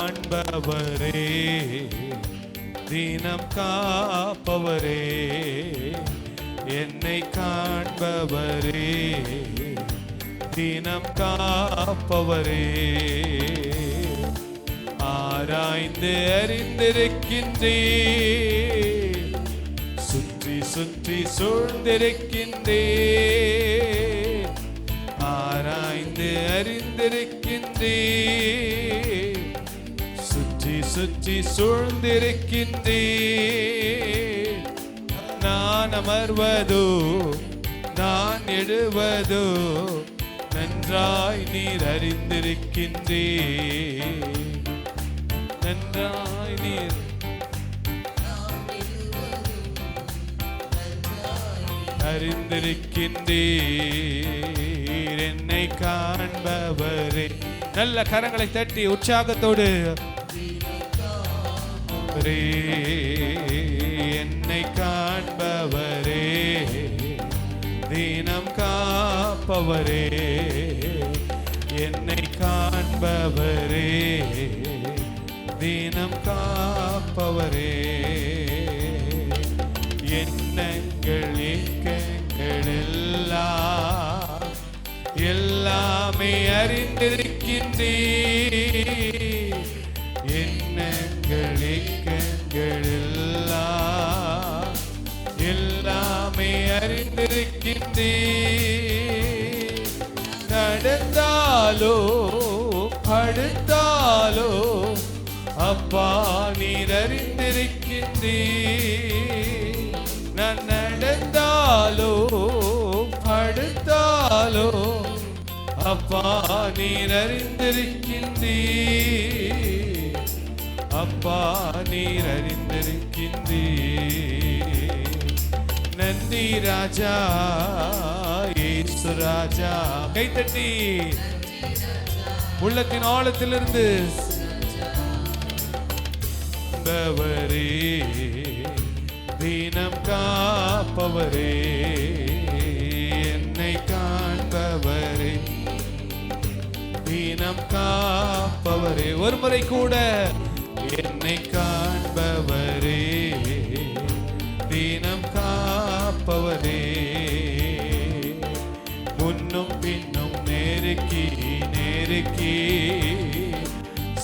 காண்பவரே, தினம் காப்பவரே, என்னை காண்பவரே, தினம் காப்பவரே, ஆராய்ந்து அறிந்திருக்கின்றே, சுற்றி சுற்றி சூழ்ந்திருக்கின்றே, ஆராய்ந்து அறிந்திருக்கின்றே, சுற்றி சுற்றி சூழ்ந்திருக்கின்றே, நான் அமர்வதோ நான் எழுவதோ நன்றாய் நீர் அறிந்திருக்கின்றே, நன்றாய் நீர் அறிந்திருக்கின்றீர், என்னை காண்பவரே. நல்ல கரங்களை தட்டி உற்சாகத்தோடு என்னை காண்பவரே, தினம் காப்பவரே, என்னை காண்பவரே, தினம் காப்பவரே, எண்ணங்கள் ஏக்கங்கள் எல்லாம் எல்லாமே அறிந்திருக்கின்றீர், எண்ணங்கள் ஏக்கங்கள் எல்லாம் எல்லாமே அறிந்திருக்கின்றீர், நடந்தாலோ படுத்தாலோ அப்பா நீர் அறிந்திருக்கின்றீர், நான் நடந்தாலோ படுத்தாலோ அப்பா நீர் அறிந்திருக்கின்றீர், அப்பா நீர் அறிந்திருக்கின்றீர், நன்றி ராஜா இயேசு ராஜா. கைத்தட்டி உள்ளத்தின் ஆழத்திலிருந்து காண்பவரே, தினம் காப்பவரே, என்னை காண்பவரே, தினம் காப்பவரே. ஒரு முறை கூட என்னை காண்பவரே, தினம் காப்பவரே, முன்னும் பின்னும் நெருக்கி நெருக்கி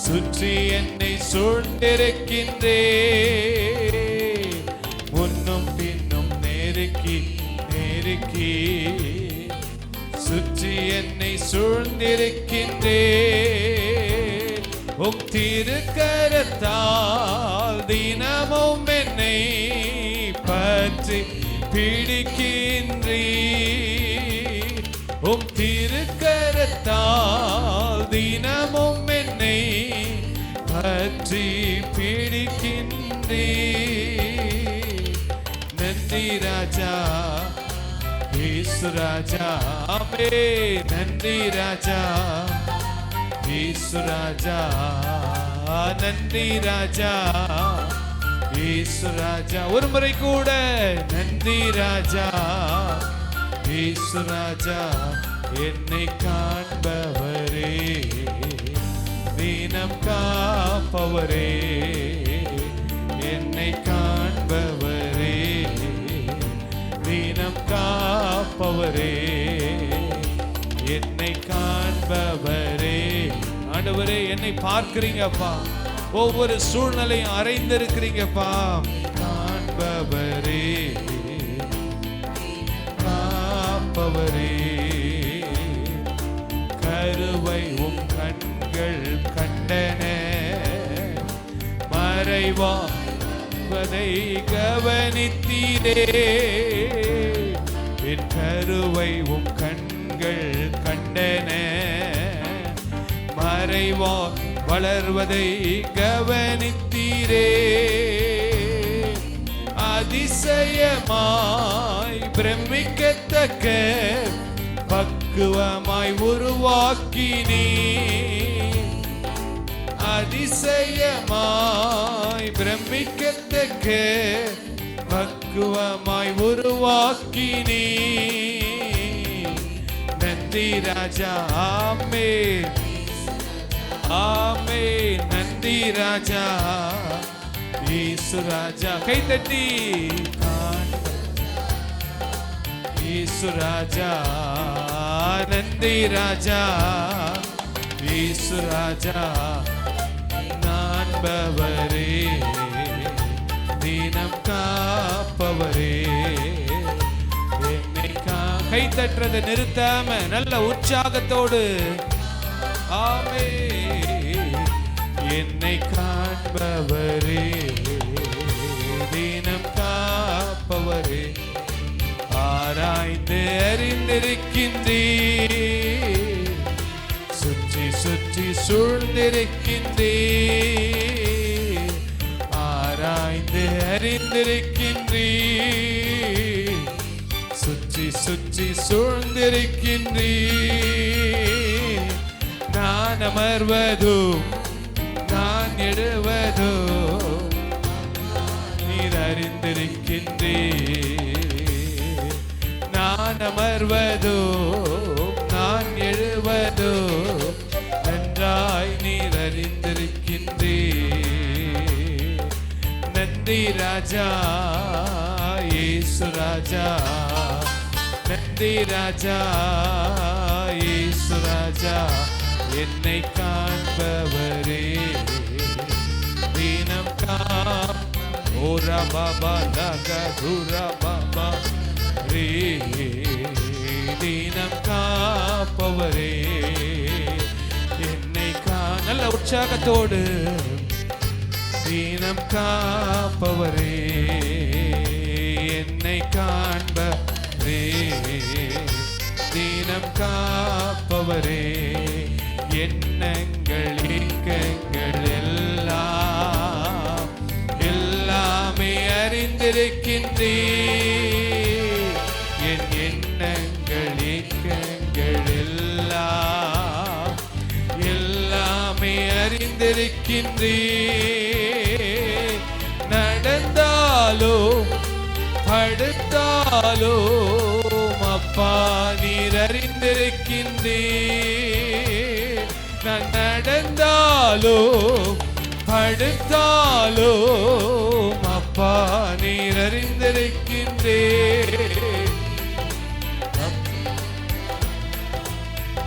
சுற்றி என்னை சூழ்ந்திருக்கின்றே, முன்னும் பின்னும் நெருக்கி நெருக்கி சுற்றி என்னை சூழ்ந்திருக்கின்றே, உம் திருக்கரத்தால் தினமும் என்னை பற்றி பிடிக்கின்றீர், உம் திருக்கரத்தால் தினமும் என்னை பற்றி பிடிக்கின்றீர், நன்றி ராஜா இயேசு ராஜா. ஆமென். நன்றி ராஜா இயேசு ராஜா, நன்றி ராஜா இயேசு ராஜா. ஒரு முறை கூட நன்றி ராஜா இயேசு ராஜா, என்னை காண்பவரே, தினம் காப்பவரே, என்னை காண்பவரே, தினம் காப்பவரே, என்னை காண்பவரே. ஆண்டவரே, என்னை பார்க்கிறீங்கப்பா, ஒவ்வொரு சூழ்நிலையும் அறிந்திருக்கிறீங்கப்பா. காண்பவரே, காப்பவரே, கருவை உம் கண்கள் கண்டன, மறைவாவதை கவனித்தீரே, என் கருவை உம் கண்கள் கண்டன, மறைவா வளர்வதை கவனித்தீரே, அதிசயமாய் பிரமிக்கத்தக்க பக்குவமாய் உருவாக்கினீ, அதிசயமாய் பிரமிக்கத்தக்க பக்குவமாய் உருவாக்கினீ, நன்றி ராஜா. ஆமென் ஆமென். நன்றி ராஜா இயேசு ராஜா. கை தட்டி இயேசு ராஜா நன்றி ராஜா இயேசு ராஜா காண்பவரே தினம் காப்பவரே என்னை கை தட்டுறதை நிறுத்தாம நல்ல உற்சாகத்தோடு ஆமே என்னை காண்பவரே தினம் காப்பவரே ஆராய்ந்து அறிந்திருக்கின்றீர் சுற்றி சுற்றி சூழ்ந்திருக்கின்றீர் ஆராய்ந்து அறிந்திருக்கின்றீர் சுற்றி சுற்றி சூழ்ந்திருக்கின்றீர் நான் அமர்வதும் நான் எழுவதோ நீர் அறிந்திருக்கின்றீர் நான் அமர்வதோ நான் எழுவதோ நன்றாய் நீர் அறிந்திருக்கின்றீர் நன்றி ராஜா இயேசு ராஜா நன்றி ராஜா இயேசு ராஜா என்னை காண்பவரே தினம் ஓரா பாபா லகா துரா பாபா ரே தினம் காப்பவரே என்னை நல்ல உற்சாகத்தோடு தினம் காப்பவரே என்னை காண்பவரே தினம் காப்பவரே எண்ணங்கள் ஏக்கங்கள் எல்லாம் எல்லாமே அறிந்திருக்கின்றீர் என் எண்ணங்கள் ஏக்கங்கள் எல்லாம் எல்லாமே அறிந்திருக்கின்றீர் நடந்தாலோ படுத்தாலோ அப்பா நீர் அறிந்திருக்கின்றீர் நான் நடந்தாலோ படுத்தாலோ அப்பா நீர் அறிந்திருக்கின்றீர்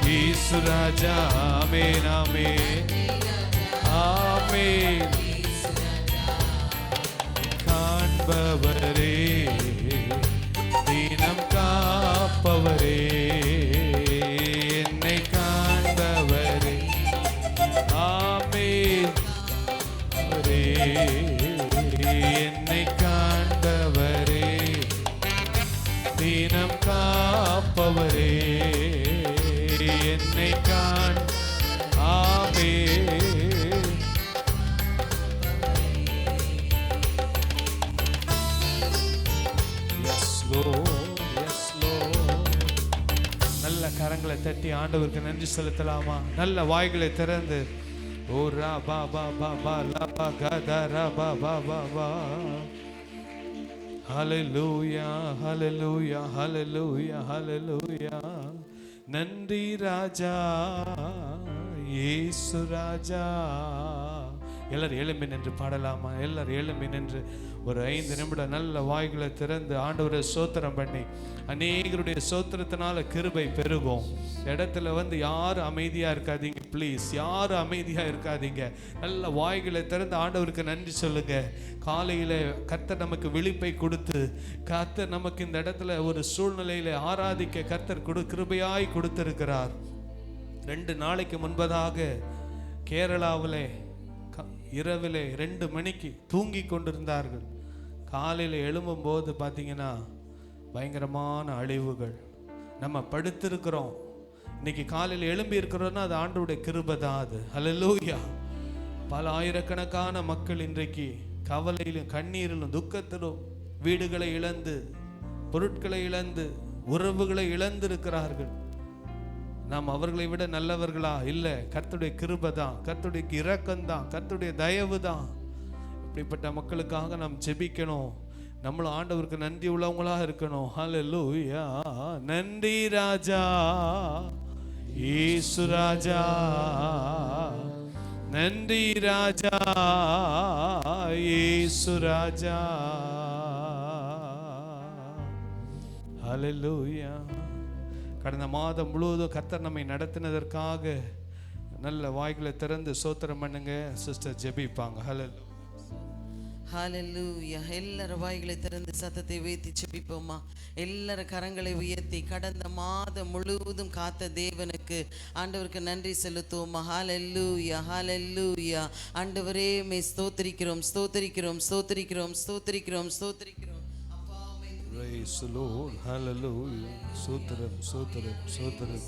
இயேசு ராஜா ஆமென் ஆமென் ஆமென் காண்பவரே தினம் காப்பவரே என்னை காண்பவரே ஆமென் என்னை காண்பவரே தினம் காப்பவரே என்னை காண் ஆமென் நல்ல கரங்களை தட்டி ஆண்டவருக்கு நன்றி செலுத்தலாமா? நல்ல வாய்களை திறந்து ஓ ரா பா பா பா பா லா பா கா தா ரா பா பா பா பா ஹல்லேலூயா ஹல்லேலூயா ஹல்லேலூயா ஹல்லேலூயா நன்றி ராஜா இயேசு ராஜா. எல்லாரும் எழும்பி நின்று பாடலாமா? எல்லாரும் எழும்பி நின்று ஒரு 5 நிமிடம் நல்ல வாய்களை திறந்து ஆண்டவரை சோத்திரம் பண்ணி அநேகருடைய சோத்திரத்தினால கிருபை பெருகும். இடத்துல யாரும் அமைதியாக இருக்காதீங்க ப்ளீஸ், யாரும் அமைதியாக இருக்காதீங்க. நல்ல வாய்களை திறந்து ஆண்டவருக்கு நன்றி சொல்லுங்க. காலையில் கர்த்தர் நமக்கு விழிப்பை கொடுத்து கர்த்தர் நமக்கு இந்த இடத்துல ஒரு சூழ்நிலையில் ஆராதிக்க கர்த்தர் கிருபையாய் கொடுத்திருக்கிறார். 2 நாளைக்கு முன்பதாக கேரளாவில் இரவில் 2 மணிக்கு தூங்கி கொண்டிருந்தார்கள். காலையில் எழும்பும்போது பார்த்தீங்கன்னா பயங்கரமான அழிவுகள். நம்ம படுத்திருக்கிறோம், இன்னைக்கு காலையில் எழும்பி இருக்கிறோன்னா அது ஆண்டவருடைய கிருபை தான். அது ஹல்லேலூயா. பல ஆயிரக்கணக்கான மக்கள் இன்றைக்கு கவலையிலும் கண்ணீரிலும் துக்கத்திலும் வீடுகளை இழந்து பொருட்களை இழந்து உறவுகளை இழந்திருக்கிறார்கள். நாம் அவர்களை விட நல்லவர்களா? இல்லை, கர்த்தருடைய கிருபை தான், கர்த்தருடைய இரக்கம் தான், கர்த்தருடைய தயவு தான். இப்படிப்பட்ட மக்களுக்காக நாம் ஜெபிக்கணும். நம்மளும் ஆண்டவருக்கு நன்றி உள்ளவங்களா இருக்கணும். ஹல்லேலூயா. நன்றி ராஜா இயேசு ராஜா நன்றி ராஜா இயேசு ராஜா. ஹல்லேலூயா. கடந்த மாதம் முழுவதும் கர்த்தர் நம்மை நடத்தினதற்காக நல்ல வாய்களை திறந்து ஸ்தோத்திரம் பண்ணுங்க. சிஸ்டர் ஜெபிப்பாங்க. ஹல்லேலூயா. ஹல்லேலூயா. எல்லார வாய்களை திறந்து சத்தத்தை உயர்த்தி ஜெபிப்போமா. எல்லார கரங்களை உயர்த்தி கடந்த மாதம் முழுவதும் காத்த தேவனுக்கு ஆண்டவருக்கு நன்றி செலுத்துவோமா. ஹல்லேலூயா, ஹல்லேலூயா. ஆண்டவரே மே ஸ்தோத்திரிக்கிறோம், ஸ்தோத்திரிக்கிறோம், ஸ்தோத்திரிக்கிறோம், ஸ்தோத்திரிக்கிறோம், ஸ்தோத்திரிக்கிறோம். Praise the Lord. Hallelujah. ஸ்தோத்திரம், ஸ்தோத்திரம், ஸ்தோத்திரம்.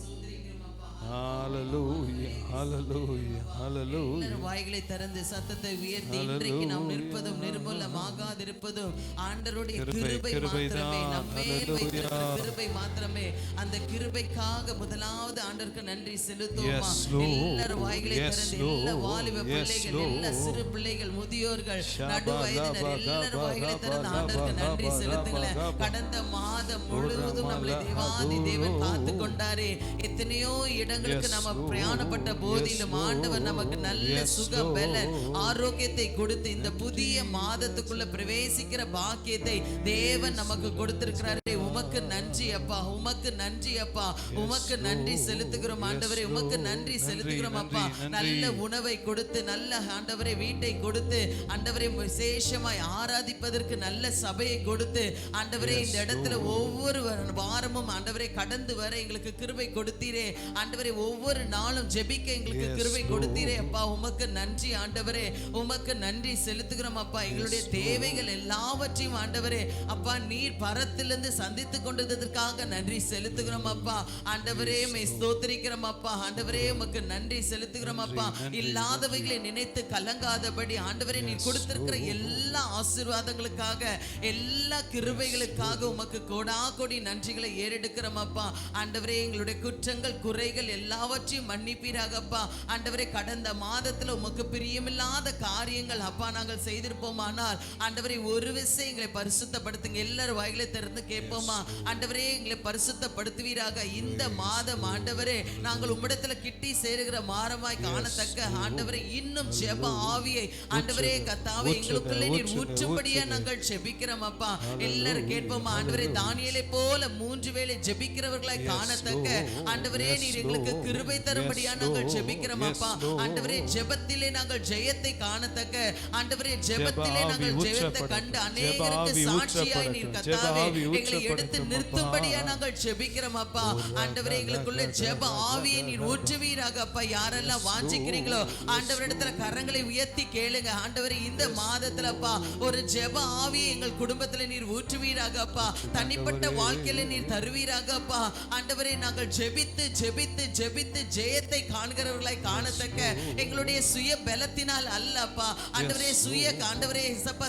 Hallelujah, hallelujah, hallelujah. வாய்களை திறந்து சத்தத்தை உயர்த்தி இன்றைக்கு நாம் நிற்பதும் நிர்மூலமாகாதிருப்பதும் ஆண்டவருடைய கிருபை மாத்திரமே, நம்மேல் வைத்திருக்கிற கிருபை மாத்திரமே. அந்த கிருபைக்காக முதலாவது ஆண்டவருக்கு நன்றி செலுத்துவோமா. எல்லாரும் வாய்களை திறந்து எல்லா வாலிப பிள்ளைகள், எல்லா சிறு பிள்ளைகள், முதியோர்கள், நடு வயதினர் எல்லாரும் வாய்களை திறந்து ஆண்டவருக்கு நன்றி செலுத்துங்களேன். கடந்த மாதம் முழுவதும் நம்மளை தேவாதி தேவன் காத்து கொண்டாரே. எத்தனையோ இடங்களுக்கு நம்ம பிரயாணப்பட்ட போதிலும் ஆண்டவர் நமக்கு நல்ல சுக பலன் ஆரோக்கியத்தை கொடுத்து இந்த புதிய மாதத்துக்குள்ள பிரவேசிக்கிற பாக்கியத்தை தேவன் நமக்கு கொடுத்திருக்கிறாரே. உமக்கு நன்றி அப்பா, உமக்கு நன்றி அப்பா, உமக்கு நன்றி செலுத்துகிறோம் ஆண்டவரே, உமக்கு நன்றி செலுத்துகிறோம் அப்பா. நல்ல உணவை கொடுத்து, நல்ல ஆண்டவரே வீட்டை கொடுத்து, ஆண்டவரே விசேஷமாய் ஆராதிப்பதற்கு நல்ல சபையை கொடுத்து, ஆண்டவரே இந்த இடத்துல ஒவ்வொரு வாரமும் ஆண்டவரே கடந்து வர எங்களுக்கு கிருபை கொடுத்தீரே. ஆண்டவரே ஒவ்வொரு நாளும் ஜெபிக்க எங்களுக்கு கிருபை கொடுத்தீரே அப்பா. உமக்கு நன்றி ஆண்டவரே, உமக்கு நன்றி செலுத்துகிறோம் அப்பா. எங்களுடைய தேவைகள் எல்லாவற்றையும் ஆண்டவரே அப்பா நீர் பரத்திலிருந்து சந்தித்துக் கொண்டதற்காக நன்றி செலுத்துகிறோம் அப்பா. ஆண்டவரே மே ஸ்தோத்திரிக்கிறோம் அப்பா. ஆண்டவரே உமக்கு நன்றி செலுத்துகிறோம் அப்பா. இல்லாதவைகளை நினைத்து கலங்காதபடி ஆண்டவரே நீர் கொடுத்திருக்கிற எல்லா ஆசீர்வாதங்களுக்காக, எல்லா கிருபைகளுக்காக உமக்கு கோடா கோடி நன்றிகளை ஏறெடுக்கிறோம் அப்பா. ஆண்டவரே எங்களுடைய குற்றங்கள் குறைகள் எல்லாவற்றையும் மன்னிப்பீராகப்பா. ஆண்டவரே கடந்த மாதத்துல உமக்கு பிரியமில்லாத காரியங்கள் அப்பா நாங்கள் செய்திருப்போமானால் ஆண்டவரே ஒரு விஷயம் எங்களை பரிசுத்தப்படுத்துங்க. எல்லாரும் வாய்களை திறந்து கேட்போமா. ஆண்டவரே எங்களை பரிசுத்தப்படுத்துவீராக. இந்த மாதம் ஆண்டவரே நாங்கள் உம்மிடத்துல கிட்டி சேருகிற மாறமாய் காணத்தக்க ஆண்டவரே இன்னும் ஜெப ஆவியை ஆண்டவரே கர்த்தாவே எங்களுக்குள்ளே நீர் ஊற்றும்படியா நாங்கள் ஜெபிக்கிறோம் அப்பா. எல்லாரும் கேட்போமா. ஆண்டவரே தானியேலை போல 3 வேளை ஜெபிக்கிறவர்களாய் காணத்தக்க ஆண்டவரே நீர் எங்களுக்கு கிருபை தரும்படியா நாங்கள் ஜெபிக்கிறோம் அப்பா. ஆண்டவரே ஜெபத்திலே நாங்கள் ஜெயத்தை காணத்தக்க ஆண்டவரே ஜெபத்திலே நாங்கள் ஜெயத்தை கண்டு அநேகருக்கு சாட்சியாய் நீர் கர்த்தாவே எங்களை எடுத்து நிறுத்தும்படியா நாங்கள் ஜெபிக்கிறோம் அப்பா. ஆண்டவரே எங்களுக்குள்ள ஜெப ஆவியை நீர் ஊற்றுவீராக அப்பா. யாரெல்லாம் வாஞ்சிக்கிறீங்களோ ஆண்டவரிடத்துல கரங்களை உயர்த்தி கேளுங்க. ஆண்டவரே இந்த மாதத்துல அப்பா ஒரு ஜெப ஆவியை எங்கள் குடும்பத்துல நீர் ஊற்றுவீராக அப்பா. தனிப்பட்ட வாழ்க்கையில நீர் தருவீராக அப்பா. ஆண்டவரே நாங்கள் ஜெபித்து ஜெபித்து ஜெபித்து ஜெயத்தை காண்கிறவர்களாய் காணத்தக்க எங்களுடைய சுய பலத்தினால் அல்ல அப்பா. ஆண்டவரே சுய ஆண்டவரே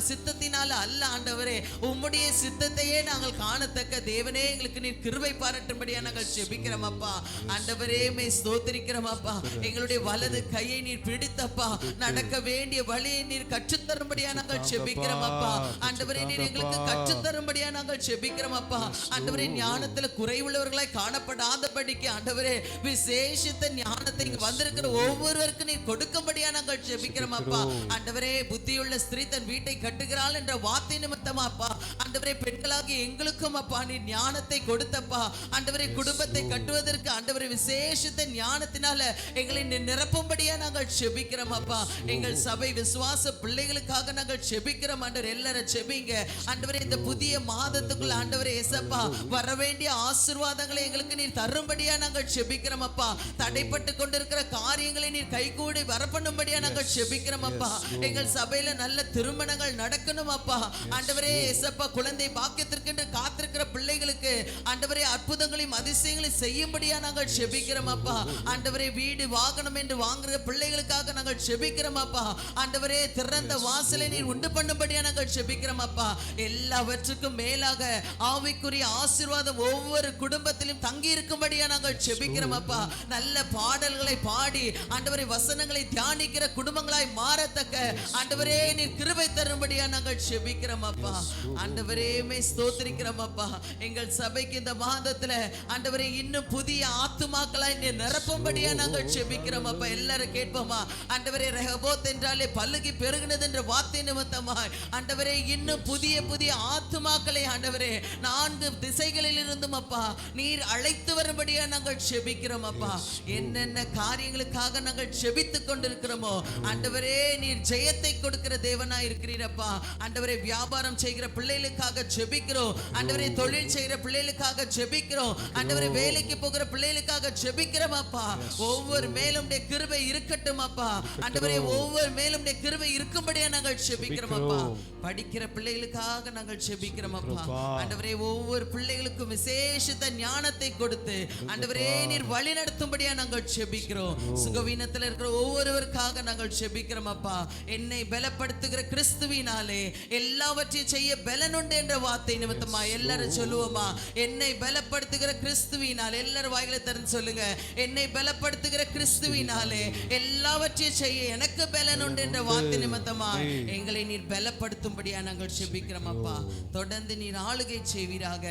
சித்தத்தினால அல்ல ஆண்டவரே, உம்முடைய சித்தத்தையே நாங்கள் காணத்தக்க தேவனே எங்களுக்கு நீர் கிருபை பாராட்டும்படியா நாங்கள் ஜெபிக்கிறோம் அப்பா. ஆண்டவரே மே ஸ்தோத்திரிக்கிறோம் அப்பா. எங்களுடைய வலது கையை நீர் பிடித்தப்பா நடக்க வேண்டிய வழியை நீர் கற்றுத்தரும்படியா நாங்கள் ஜெபிக்கிறோம் அப்பா. ஆண்டவரே நீர் எங்களுக்கு கற்றுத்தரும்படியா நாங்கள் ஜெபிக்கிறோம் அப்பா. ஆண்டவரே ஞானத்துல குறைவுள்ளவர்களாய் காணப்படாதபடிக்கு ஆண்டவரே விசேஷித்த ஞானத்தை இங்க வந்திருக்கிற ஒவ்வொருவருக்கும் நீர் கொடுக்கும்படியா நாங்கள் ஜெபிக்கிறோம் அப்பா. ஆண்டவரே புத்தியுள்ள ஸ்திரீ தன் வீட்டை கட்டுகிறாள் என்ற வார்த்தை நிமித்தமா அப்பா ஆண்டவரே பெண்களாகி எங்களுக்கும் அப்பா நீர் ஞானத்தை கொடுத்தப்பா. ஆண்டவரே குடும்பத்தை கட்டுவதற்கு ஆண்டவரே விசேஷித்த ஞானத்தினால எங்களை நிரப்பும்படியா நாங்கள் ஜெபிக்கிறோம் அப்பா. எங்கள் சபை விசுவாச பிள்ளைகளுக்காக நாங்கள் ஜெபிக்கிறோம் ஆண்டவரே. எல்லாரும் ஜெபிங்க ஆண்டவரே. இந்த புதிய மாதத்துக்குள்ள ஆண்டவரே இயேசப்பா வர வேண்டிய ஆசீர்வாதங்களை எங்களுக்கு நீர் தரும்படியா நாங்கள் ஜெபிக்கிறோம் அப்பா. தடைப்பட்டு கொண்டிருக்கிற காரியங்களை நீர் கைகூடி வரப்பண்ணும்படியா நாங்கள் ஜெபிக்கிறோம் அப்பா. எங்கள் சபையில நல்ல திருமணங்கள் நடக்கணும் அப்பா. ஆண்டவரே இயேசப்பா குழந்தை பாக்கியத்திற்கு காத்திருக்கிற பிள்ளைகளுக்கு ஆண்டவரே அற்புதங்களையும் அதிசயங்களையும் செய்யும்படியா நாங்கள் ஜெபிக்கிறோம் அப்பா. ஆண்டவரே வீடு வாகனம் என்று வாங்குற பிள்ளைகளுக்காக நாங்கள் ஜெபிக்கிறோம் அப்பா. ஆண்டவரே திறந்த வாசலை நீர் உண்டு பண்ணும்படியா நாங்கள் ஜெபிக்கிறோம் அப்பா. எல்லாவற்றுக்கும் மேலாக ஆவிக்குரிய ஆசீர்வாதம் ஒவ்வொரு குடும்பத்திலும் தங்கி இருக்கும்படியா நாங்கள் ஜெபிக்கிறோம் அப்பா. நல்ல பாடல்களை பாடி ஆண்டவரே வசனங்களை தியானிக்கிற குடும்பங்களாய் மாற காணத்தக்க ஆண்டவரே நீர் கிருபை தரும்படியா நாங்கள் செபிக்கிறோம் அப்பா. ஆண்டவரே மே ஸ்தோத்திரிக்கிறோம் அப்பா. எங்கள் சபைக்கு இந்த மாதத்துல ஆண்டவரே இன்னும் புதிய ஆத்துமாக்களாய் நீர் நிரப்பும்படியா நாங்கள் செபிக்கிறோம் அப்பா. எல்லாரும் கேட்போமா? ஆண்டவரே ரெஹோபோத் என்றாலே பல்லுகி பெருகினது என்ற வார்த்தை நிமித்தமாய் ஆண்டவரே இன்னும் புதிய புதிய ஆத்துமாக்களை ஆண்டவரே 4 திசைகளில் இருந்தும் அப்பா நீர் அழைத்து வரும்படியா நாங்கள் செபிக்கிறோம் அப்பா. என்னென்ன காரியங்களுக்காக நாங்கள் செபித்துக் கொண்டிருக்கிறோமோ ஆண்டவரே நீர் ஜெயத்தை கொடுக்கிற தேவனாய் இருக்கிறீரப்பா. ஆண்டவரே வியாபாரம் செய்கிற பிள்ளைகளுக்காக செபிக்கிறோம். ஆண்டவரே தொழில் செய்கிற பிள்ளைகளுக்காக செபிக்கிறோம். ஆண்டவரே வேலைக்கு போகிற பிள்ளைகளுக்காக செபிக்கிறோம் அப்பா. ஒவ்வொரு மேலும் கிருபை இருக்கட்டும் அப்பா. ஆண்டவரே ஒவ்வொரு மேலும் கிருபை இருக்கும்படியா நாங்கள் செபிக்கிறோம் அப்பா. படிக்கிற பிள்ளைகளுக்காக நாங்கள் செபிக்கிறோம் அப்பா. ஆண்டவரே ஒவ்வொரு பிள்ளைகளுக்கும் விசேஷித்த ஞானத்தை கொடுத்து ஆண்டவரே நீர் வழி நடத்தும்படியா நாங்கள் செபிக்கிறோம். சுகவீனத்தில் இருக்கிற ஒவ்வொருவருக்காக நாங்கள் செபிக்கிறோம் அப்பா. என்னை பலப்படுத்துகிற கிறிஸ்துவினாலே எல்லாவற்றையும் செய்ய பலன் உண்டு என்ற வார்த்தை நிமித்தமா எல்லாரும் சொல்லுவோமா? என்னை பலப்படுத்துகிற கிறிஸ்துவினால். எல்லாரும் வாயில திறந்து சொல்லுங்க. என்னை பலப்படுத்துகிற கிறிஸ்துவினாலே எல்லாவற்றையும் செய்ய எனக்கு பலன் உண்டு என்ற வார்த்தை நிமித்தமா எங்களை நீர் பலப்படுத்தும்படியா நாங்கள் செபிக்கிறோம் அப்பா. தொடர்ந்து நீர் ஆளுகை செய்வீராக.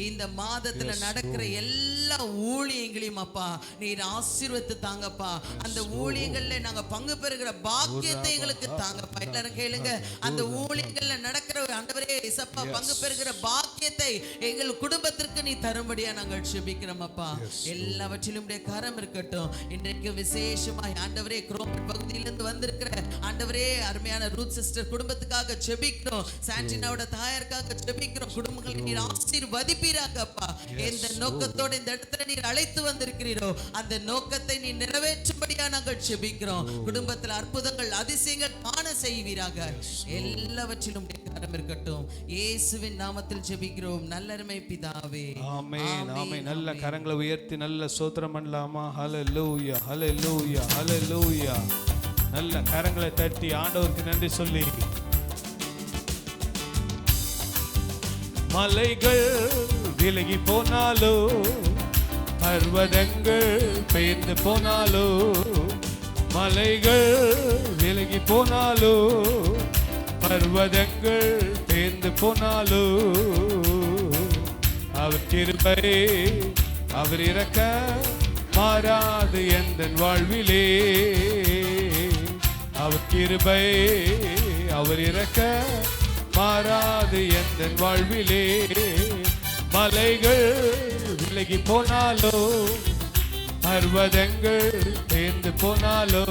இந்த மாதத்துல நடக்கிற எல்லா ஊழியங்களையும் அப்பா நீர் ஆசீர்வதித்து தாங்கப்பா. அந்த ஊழியங்கள்ல நாங்க பங்கு பெறுகிற பாக்கியத்தை எங்களுக்கு தாங்கப்பா. எல்லாரும் கேளுங்க. அந்த ஊழியங்கள்ல நடக்கிற ஆண்டவரே இயேசப்பா பங்கு பெறுகிற பாக்கியத்தை எங்கள் குடும்பத்திற்கு நீ தரும்படியா நாங்கள் செபிக்கிறோம் அப்பா. எல்லாவற்றிலும் கரம் இருக்கட்டும். இன்றைக்கு விசேஷமாய் ஆண்டவரே குரோம்பட் பகுதியிலிருந்து வந்திருக்கிற ஆண்டவரே அருமையான ரூத் சிஸ்டர் குடும்பத்துக்காக செபிக்கிறோம். சாண்டினாவோட தாயாருக்காக செபிக்கிறோம். குடும்பங்களை நீர் ஆசீர்வதிப்பீராக அப்பா. எந்த நோக்கத்தோட இந்த இடத்துல நீர் அழைத்து வந்திருக்கிறீரோ அந்த நோக்கத்தை நீ நிறைவேற்றும்படியா நாங்கள் செபிக்கிறோம். குடும்பத்தில் அற்புதங்கள் அதிசயங்கள் காண செய்வீராக. எல்லாவற்றிலும் கரம் இருக்கட்டும். இயேசுவின் நாமத்தில் ஜெபிக்கிறோம் நல்லருமை பிதாவே. ஆமென் ஆமென். நல்ல கரங்களை உயர்த்தி நல்ல ஸ்தோத்திரம் பண்ணலாமா? ஹல்லேலூயா ஹல்லேலூயா ஹல்லேலூயா. நல்ல கரங்களை தட்டி ஆண்டவருக்கு நன்றி சொல்லி மலைகள் விலகி போனாலோ பர்வதங்கள் பெயர்ந்து போனாலோ மலைகள் விலகி போனாலோ பர்வதங்கள் பெயர்ந்து போனாலோ அவர் கிருபை அவர் இரக்கம் மாறாது எந்தன் வாழ்விலே. அவர் கிருபை அவர் இரக்கம் மாறாது எந்தன் வாழ்விலே. மலைகள் விலகி போனாலோ பர்வதங்கள் தேர்ந்து போனாலோ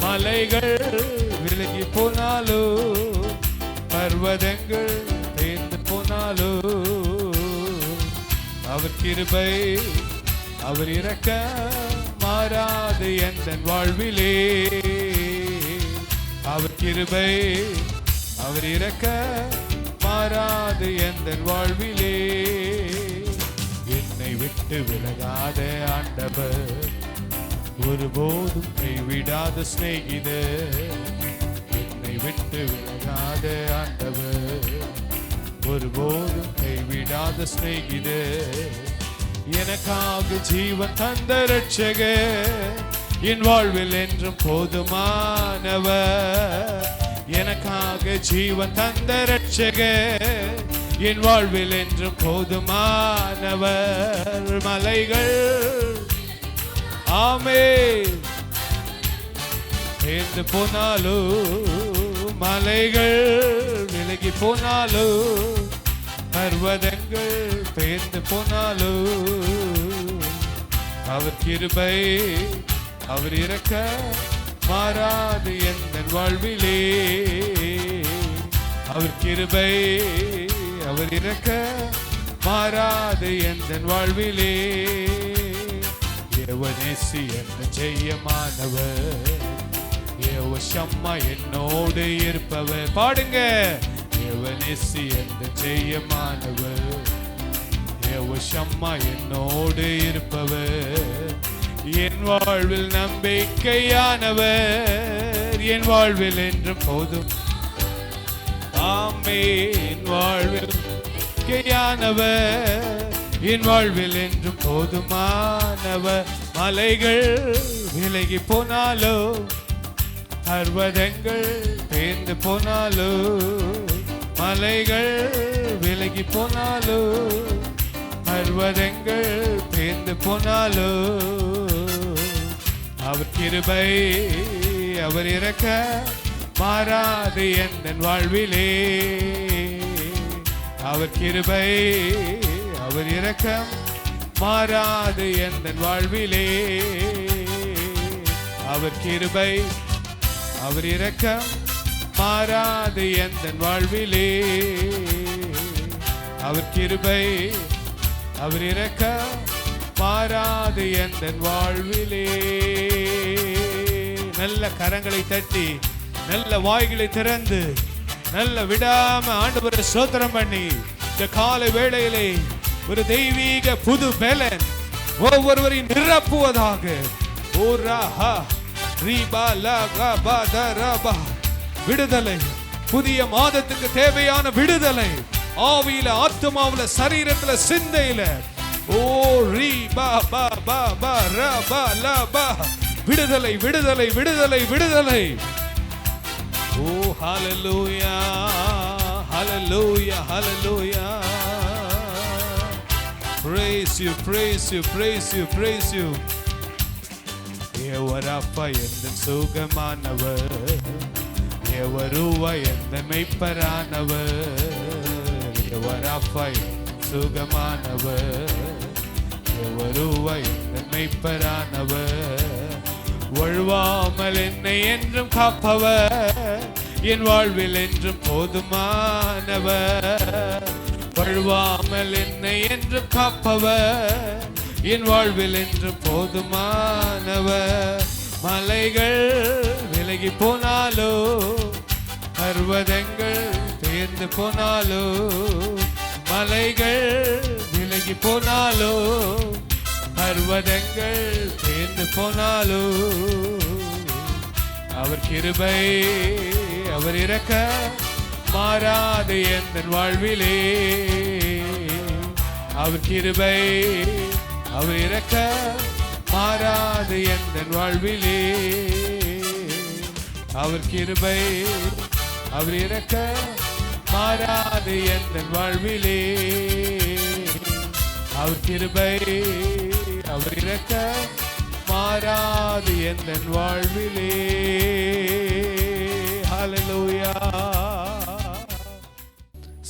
மலைகள் விலகி போனாலோ பர்வதங்கள் தேர்ந்து போனாலோ அவர் கிருபை அவர் இரக்கம் மாறாது எந்தன் வாழ்விலே. அவர் கிருபை அவர் இரக்கம் மாறாது எந்தன் வாழ்விலே. என்னை விட்டு விலகாத ஆண்டவர் ஒருபோதும் கைவிடாத சிநேகிதர். என்னை விட்டு விலகாத ஆண்டவர் ஒருபோதும் கைவிடாத சிநேகிதர். எனக்காக ஜீவன் தந்த ரட்சகர் என் வாழ்வில் என்றும் போதுமானவர். எனக்காக ஜீவன் தந்த ரட்சகர் என் வாழ்வில் என்றும் போதுமானவர். மலைகள் ஆமென் பேர்ந்து போனாலோ மலைகள் விலகி போனாலோ பர்வதங்கள் பேர்ந்து போனாலோ அவர் கிருபை அவர் இரக்கம் மாறாது எந்தன் வாழ்விலே. அவர் கிருபை அவர் இரக்கம் மாறாது எந்தன் வாழ்விலே. யெகோவா என்ன ஜெயமானவர் யெகோவா ஷம்மா என்னோடு இருப்பவர். பாடுங்க. யெகோவா என்ன ஜெயமானவர் யெகோவா ஷம்மா என்னோடு இருப்பவர். என் வாழ்வில் நம்பிக்கையானவர் என் வாழ்வில் என்றும் போதும். ஆமென். என் வாழ்வில் நம்பிக்கையானவர் என் வாழ்வில் என்றும் போதுமானவர். மலைகள் விலகி போனாலோ பர்வதங்கள் பேர்ந்து போனாலும் மலைகள் விலகி போனாலும் பர்வதங்கள் பேர்ந்து போனாலும் அவர் கிருபை அவர் இரக்க மாறாது என் வாழ்விலே. அவர் கிருபை அவர் இரக்கம் மாறாது என் வாழ்விலே. அவர் கிருபை அவர் இரக்கம் மாறாது என் வாழ்விலே. அவர் கிருபை அவர் இரக்கம் மாறாது என் வாழ்விலே. நல்ல கரங்களை தட்டி நல்ல வாய்களை திறந்து நல்ல விடாம ஆண்டவரை ஸ்தோத்திரம் பண்ணி இந்த காலை வேளையிலே ஒரு தெய்வீக புது பலன் ஒவ்வொருவரையும் நிரப்புவதாக. விடுதலை, புதிய மாதத்துக்கு தேவையான விடுதலை, ஆவியில ஆத்மாவில சரீரத்துல சிந்தையில. விடுதலை விடுதலை விடுதலை விடுதலை. Oh, hallelujah, hallelujah, hallelujah. Praise you, praise you, praise you, praise you. எவரப்பா எந்தன் சுகமானவர், எவருவா எந்தன் மெய்ப்பரானவர். எவரப்பா எந்தன் சுகமானவர், எவருவா எந்தன் மெய்ப்பரானவர். வழுவாமல் என்னை என்றும் காப்பவர், என் வாழ்வில் என்றும் போதுமானவர். வழுவாமல் என்னை என்றும் காப்பவர், என் வாழ்வில் என்றும் போதுமானவர். மலைகள் விலகி போனாலோ, பர்வதங்கள் தேர்ந்து போனாலோ, மலைகள் விலகி போனாலோ, பர்வதங்கள் தேர்ந்து போனாலோ, அவர் கிருபை அவர் இரக்க மாறாது என் வாழ்விலே. அவர் கிருபை அவர் இரக்க மாறாது என் வாழ்விலே. அவர் கிருபை அவர் இரக்க மாறாது என் வாழ்விலே. அவர் கிருபை அவர் இரக்க மாறாது என் வாழ்விலே. ஹல்லேலூயா.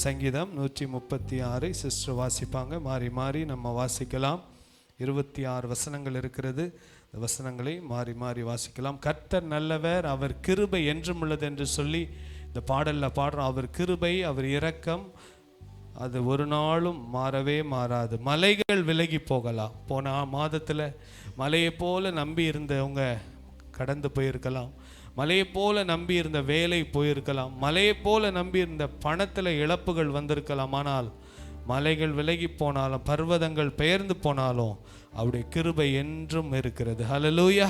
சங்கீதம் 136 சிஸ்டர் வாசிப்பாங்க. மாறி மாறி நம்ம வாசிக்கலாம். 26 வசனங்கள் இருக்கிறது. இந்த வசனங்களை மாறி மாறி வாசிக்கலாம். கர்த்தர் நல்லவர், அவர் கிருபை என்றும் உள்ளது என்று சொல்லி இந்த பாடலில் பாடுறோம். அவர் கிருபை அவர் இரக்கம் அது ஒரு நாளும் மாறவே மாறாது. மலைகள் விலகி போகலாம். போன மாதத்தில் மலையை போல நம்பி இருந்தவங்க கடந்து போயிருக்கலாம். மலையை போல நம்பி இருந்த வேலை போயிருக்கலாம். மலையை போல நம்பி இருந்த பணத்தில் இழப்புகள் வந்திருக்கலாம். ஆனால் மலைகள் விலகி போனாலும் பர்வதங்கள் பெயர்ந்து போனாலும் அவருடைய கிருபை என்றும் இருக்கிறது. ஹல்லேலூயா.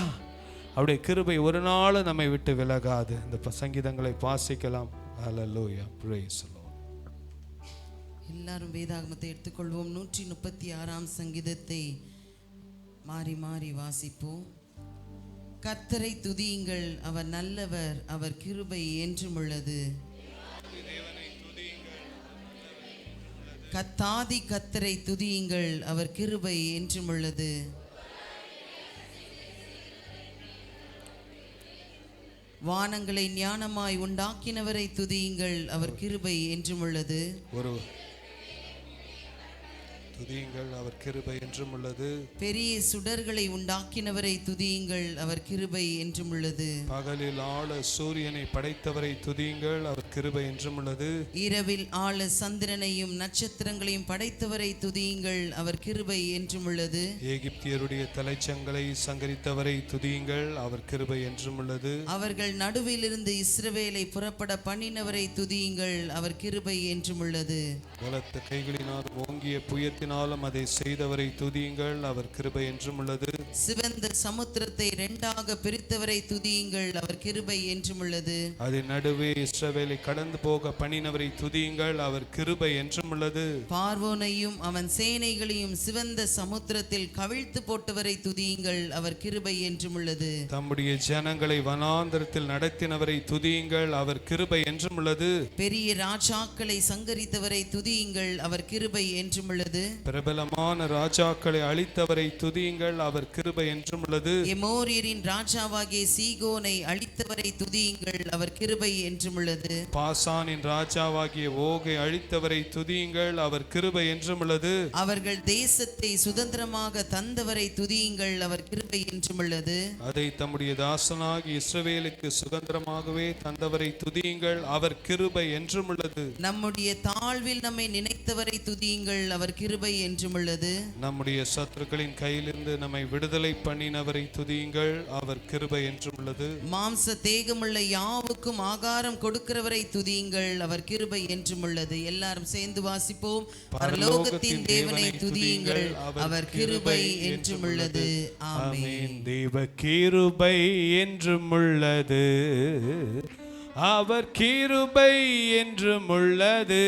அவருடைய கிருபை ஒரு நாளும் நம்மை விட்டு விலகாது. இந்த சங்கீதங்களை வாசிக்கலாம். ஹல்லேலூயா. Praise the lord. எல்லாரும் வேதாகமத்தை எடுத்துக்கொள்வோம். 136 சங்கீதத்தை மாறி மாறி வாசிப்போம். கர்த்தரை துதியுங்கள், அவர் நல்லவர், அவர் கிருபை என்றும் உள்ளது. கத்தாதி கர்த்தரை துதியுங்கள், அவர் கிருபை என்றும் உள்ளது. வானங்களை ஞானமாய் உண்டாக்கினவரை துதியுங்கள், அவர் கிருபை என்றும் உள்ளது. துதியுங்கள், அவர் கிருபை என்றும் உள்ளது. பெரிய சுடர்களை உண்டாக்கினவரை துதியுங்கள், அவர் கிருபை என்றும் உள்ளது. பகலில் ஆள சூரியனை படைத்தவரை துதியுங்கள், அவர் கிருபை என்றும் உள்ளது. இரவில் ஆள சந்திரனையும் நட்சத்திரங்களையும் படைத்தவரை துதியுங்கள், அவர் கிருபை என்றும் உள்ளது. எகிப்தியருடைய தலைச்சங்களை சங்கரித்தவரை துதியுங்கள், அவர் கிருபை என்றும் உள்ளது. அவர்கள் நடுவிலிருந்து இஸ்ரவேலை புறப்பட பண்ணினவரை துதியுங்கள், அவர் கிருபை என்றும் உள்ளது. பலத்த கைகளினால் ஓங்கிய புயத்தினால் ஆனாலும் அதை செய்தவரை துதியுங்கள், அவர் கிருபை என்றும் உள்ளது. சிவந்த சமுத்திரத்தை இரண்டாக பிரித்தவரை துதியுங்கள், அவர் கிருபை என்றும் உள்ளது. அதன் நடுவே இஸ்ரவேலை கடந்து போக பண்ணினவரை துதியுங்கள், அவர் கிருபை என்றும் உள்ளது. பார்வோனையும் அவன் சேனைகளையும் சிவந்த சமுத்திரத்தில் கவிழ்த்து போட்டவரை துதியுங்கள், அவர் கிருபை என்றும் உள்ளது. தம்முடைய ஜனங்களை வனாந்தரத்தில் நடத்தினவரை துதியுங்கள், அவர் கிருபை என்றும் உள்ளது. பெரிய ராஜாக்களை சங்கரித்தவரை துதியுங்கள், அவர் கிருபை என்றும் உள்ளது. பிரபலமான ராஜாக்களை அழித்தவரை துதியுங்கள், அவர் கிருபை என்றும் உள்ளது. எமோரியரின் ராஜாவாகிய சீகோனை அழித்தவரை துதியுங்கள், அவர் கிருபை என்றும் உள்ளது. பாசானின் ராஜாவாகிய ஓகை அழித்தவரை துதியுங்கள், அவர் கிருபை என்றும் உள்ளது. அவர்கள் தேசத்தை சுதந்திரமாக தந்தவரை துதியுங்கள், அவர் கிருபை என்றும் உள்ளது. அதை தம்முடைய தாசனாகி இஸ்ரவேலுக்கு சுதந்திரமாகவே தந்தவரை துதியுங்கள், அவர் கிருபை என்றும் உள்ளது. நம்முடைய தாழ்வில் நம்மை நினைத்தவரை துதியுங்கள், அவர் கிருபை என்றும் உள்ளது. நம்முடைய சத்துருக்களின் கையிலிருந்து நம்மை விடுதலை பண்ணினவரை துதியுங்கள், அவர் கிருபை என்றும் உள்ளது. மாம்ச தேகமுள்ள யாவுக்கும் ஆகாரம் கொடுக்கிறவரை துதியுங்கள், அவர் கிருபை என்றும் உள்ளது. எல்லாரும் சேர்ந்து வாசிப்போம். பரலோகத்தின் தேவனை துதியுங்கள், அவர் கிருபை என்றும் உள்ளது. ஆமென். தேவ கிருபை என்றும் உள்ளது, அவர் கிருபை என்றும் உள்ளது.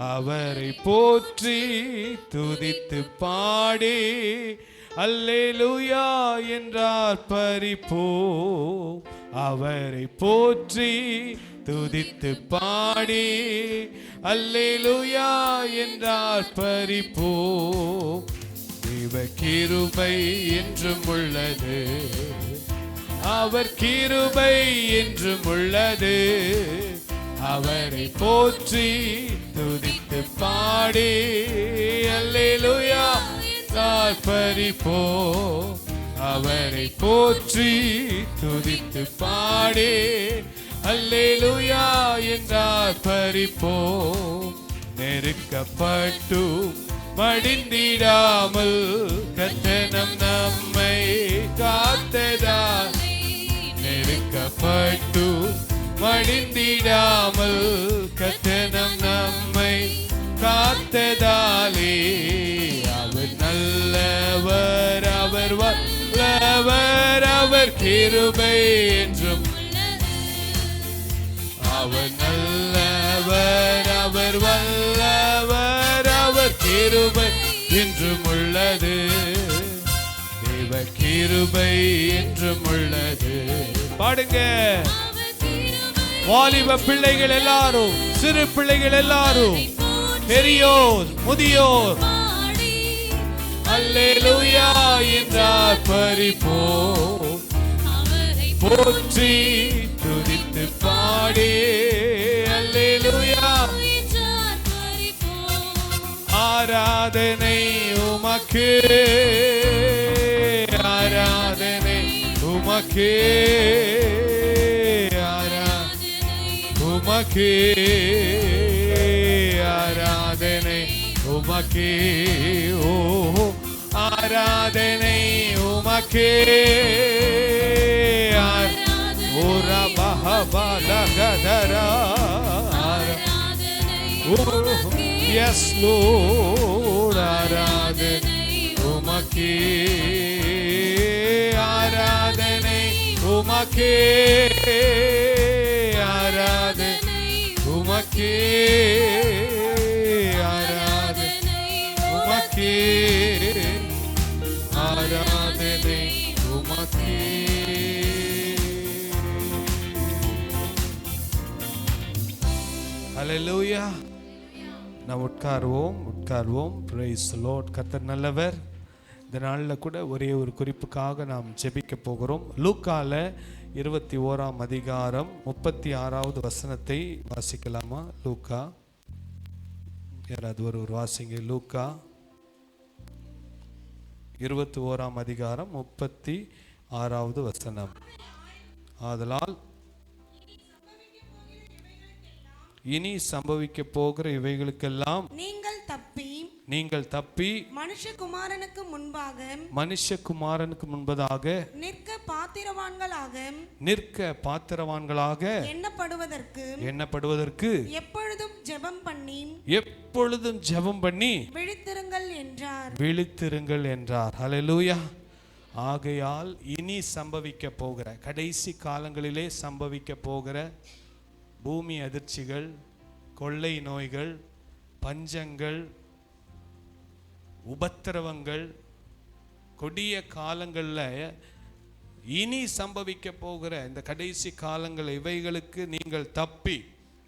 அவரை போற்றி துதித்து பாடி அல்லேலூயா என்றார் பரிப்போ. அவரை போற்றி துதித்து பாடி அல்லேலூயா என்றார் பரிப்போ. தேவ கிருபை என்றும் உள்ளது, அவர் கிருபை என்றும் உள்ளது. அவரை போற்றி துதித்து பாடி அல்லேலூயா பரிப்போ. அவரை போற்றி துதித்து பாடி அல்லேலூயா என்றார் பரிப்போ. நெருக்கப்பட்டு மடிந்திடாமல் கர்த்தர் நம்மை காத்ததால், நெருக்கப்பட்டு மடிந்திடாமல் கர்த்தர் நம்மை காத்ததாலே. அவர் நல்லவர், அவர் வல்லவர், அவர் கிருபை என்றும். அவர் நல்லவர், அவர் வல்லவர், அவர் கிருபை என்றும் உள்ளது. தேவ கிருபை என்றும் உள்ளது. பாடுங்க வாலிப பிள்ளைகள் எல்லாரும், சிறு பிள்ளைகள் எல்லாரும், பெரியோர் முதியோர் அல்லேலூயா என்றார் பரிப்போ. போற்றி துதித்து பாடி அல்லேலூயா. ஆராதனை உமக்கு, ஆராதனை உமக்கு, உமக்கு ஆராதனை உமக்கு. ஓ ஆராதனை உமக்கு. ஓரா பஹபலகதரா. Yes Lord, ஆராதனை உமக்கு, ஆராதனை உமக்கு, ஆராதனை உமக்கு, ஆராதனை உமக்கு, ஆராதனை உமக்கு. ஹல்லேலூயா. நாம் உட்காருவோம், உட்காருவோம். Price the Lord. கர்த்தர் நல்லவர். இந்த நாளில் கூட ஒரே ஒரு குறிப்புக்காக நாம் ஜெபிக்க போகிறோம். லூக்கால 21ஆம் அதிகாரம் 36வது வசனத்தை வாசிக்கலாமா? லூக்கா யாராவது ஒரு வாசிங்க. லூக்கா 21ஆம் அதிகாரம் 36வது வசனம். ஆதலால் இனி சம்பவிக்க போகிற இவைகளுக்கெல்லாம் நீங்கள் தப்பி நீங்கள் தப்பி மனுஷகுமாரனுக்கு முன்பதாக நிற்க பாத்திரவான்களாக எண்ணப்படுவதற்கு எப்பொழுதும் ஜெபம் பண்ணி விழித்திருங்கள் என்றார். ஹல்லேலூயா. ஆகையால் இனி சம்பவிக்க போகிற கடைசி காலங்களிலே சம்பவிக்க போகிற பூமி அதிர்ச்சிகள், கொள்ளை நோய்கள், பஞ்சங்கள், உபத்திரவங்கள், கொடிய காலங்களில் இனி சம்பவிக்க போகிற இந்த கடைசி காலங்கள் இவைகளுக்கு நீங்கள் தப்பி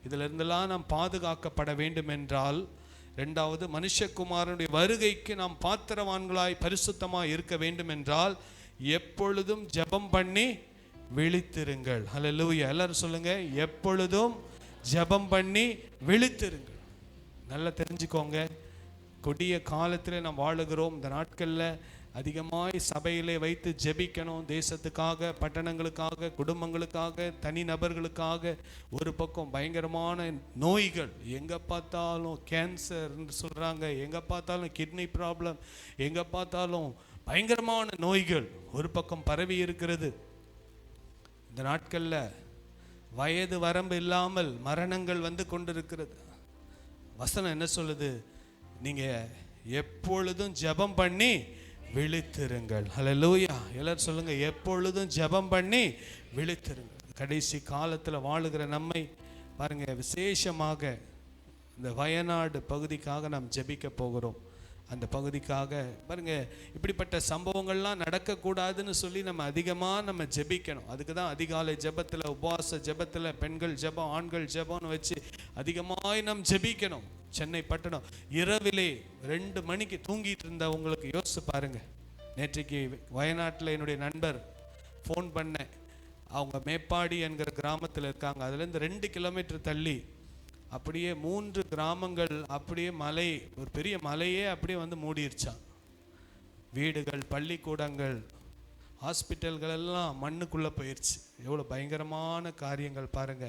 இதிலிருந்தெல்லாம் நாம் பாதுகாக்கப்பட வேண்டும் என்றால், இரண்டாவது மனுஷகுமாரனுடைய வருகைக்கு நாம் பாத்திரவான்களாய் பரிசுத்தமாய் இருக்க வேண்டும் என்றால் எப்பொழுதும் ஜெபம் பண்ணி விழித்திருங்கள். ஹல்லேலூயா. எல்லாரும் சொல்லுங்க, எப்பொழுதும் ஜெபம் பண்ணி விழித்திருங்கள். நல்லா தெரிஞ்சுக்கோங்க, கொடிய காலத்தில் நாம் வாழுகிறோம். இந்த நாட்களில் அதிகமாய் சபையிலே வைத்து ஜெபிக்கணும். தேசத்துக்காக, பட்டணங்களுக்காக, குடும்பங்களுக்காக, தனி நபர்களுக்காக. ஒரு பக்கம் பயங்கரமான நோய்கள், எங்கே பார்த்தாலும் கேன்சர்ன்னு சொல்கிறாங்க, எங்கே பார்த்தாலும் கிட்னி ப்ராப்ளம், எங்கே பார்த்தாலும் பயங்கரமான நோய்கள் ஒரு பக்கம் பரவி இருக்கிறது. இந்த நாட்களில் வயது வரம்பு இல்லாமல் மரணங்கள் வந்து கொண்டிருக்கிறது. வசனம் என்ன சொல்லுது? நீங்கள் எப்பொழுதும் ஜெபம் பண்ணி விழித்திருங்கள். ஹல்லேலூயா. எல்லாரும் சொல்லுங்க, எப்பொழுதும் ஜெபம் பண்ணி விழித்திருங்கள். கடைசி காலத்தில் வாழுகிற நம்மை பாருங்க, விசேஷமாக இந்த வயநாடு பகுதிக்காக நாம் ஜெபிக்க போகிறோம். அந்த பகுதிக்காக பாருங்க, இப்படிப்பட்ட சம்பவங்கள்லாம் நடக்கக்கூடாதுன்னு சொல்லி நம்ம அதிகமாக ஜெபிக்கணும். அதுக்கு தான் அதிகாலை ஜெபத்தில், உபவாச ஜெபத்தில், பெண்கள் ஜெபம், ஆண்கள் ஜெபம்னு வச்சு அதிகமாக நாம் ஜெபிக்கணும். சென்னை பட்டணம் இரவிலே 2 மணிக்கு தூங்கிட்டு இருந்தவங்களுக்கு யோசிச்சு பாருங்க. நேற்றைக்கு வயநாட்டில் என்னுடைய நண்பர் ஃபோன் பண்ணேன். அவங்க மேப்பாடி என்கிற கிராமத்தில் இருக்காங்க. அதுலேருந்து 2 கிலோமீட்டர் தள்ளி அப்படியே 3 கிராமங்கள் அப்படியே மலை, ஒரு பெரிய மலையே அப்படியே வந்து மூடிருச்சான். வீடுகள், பள்ளிக்கூடங்கள், ஹாஸ்பிட்டல்கள் எல்லாம் மண்ணுக்குள்ளே போயிடுச்சு. எவ்வளோ பயங்கரமான காரியங்கள் பாருங்க.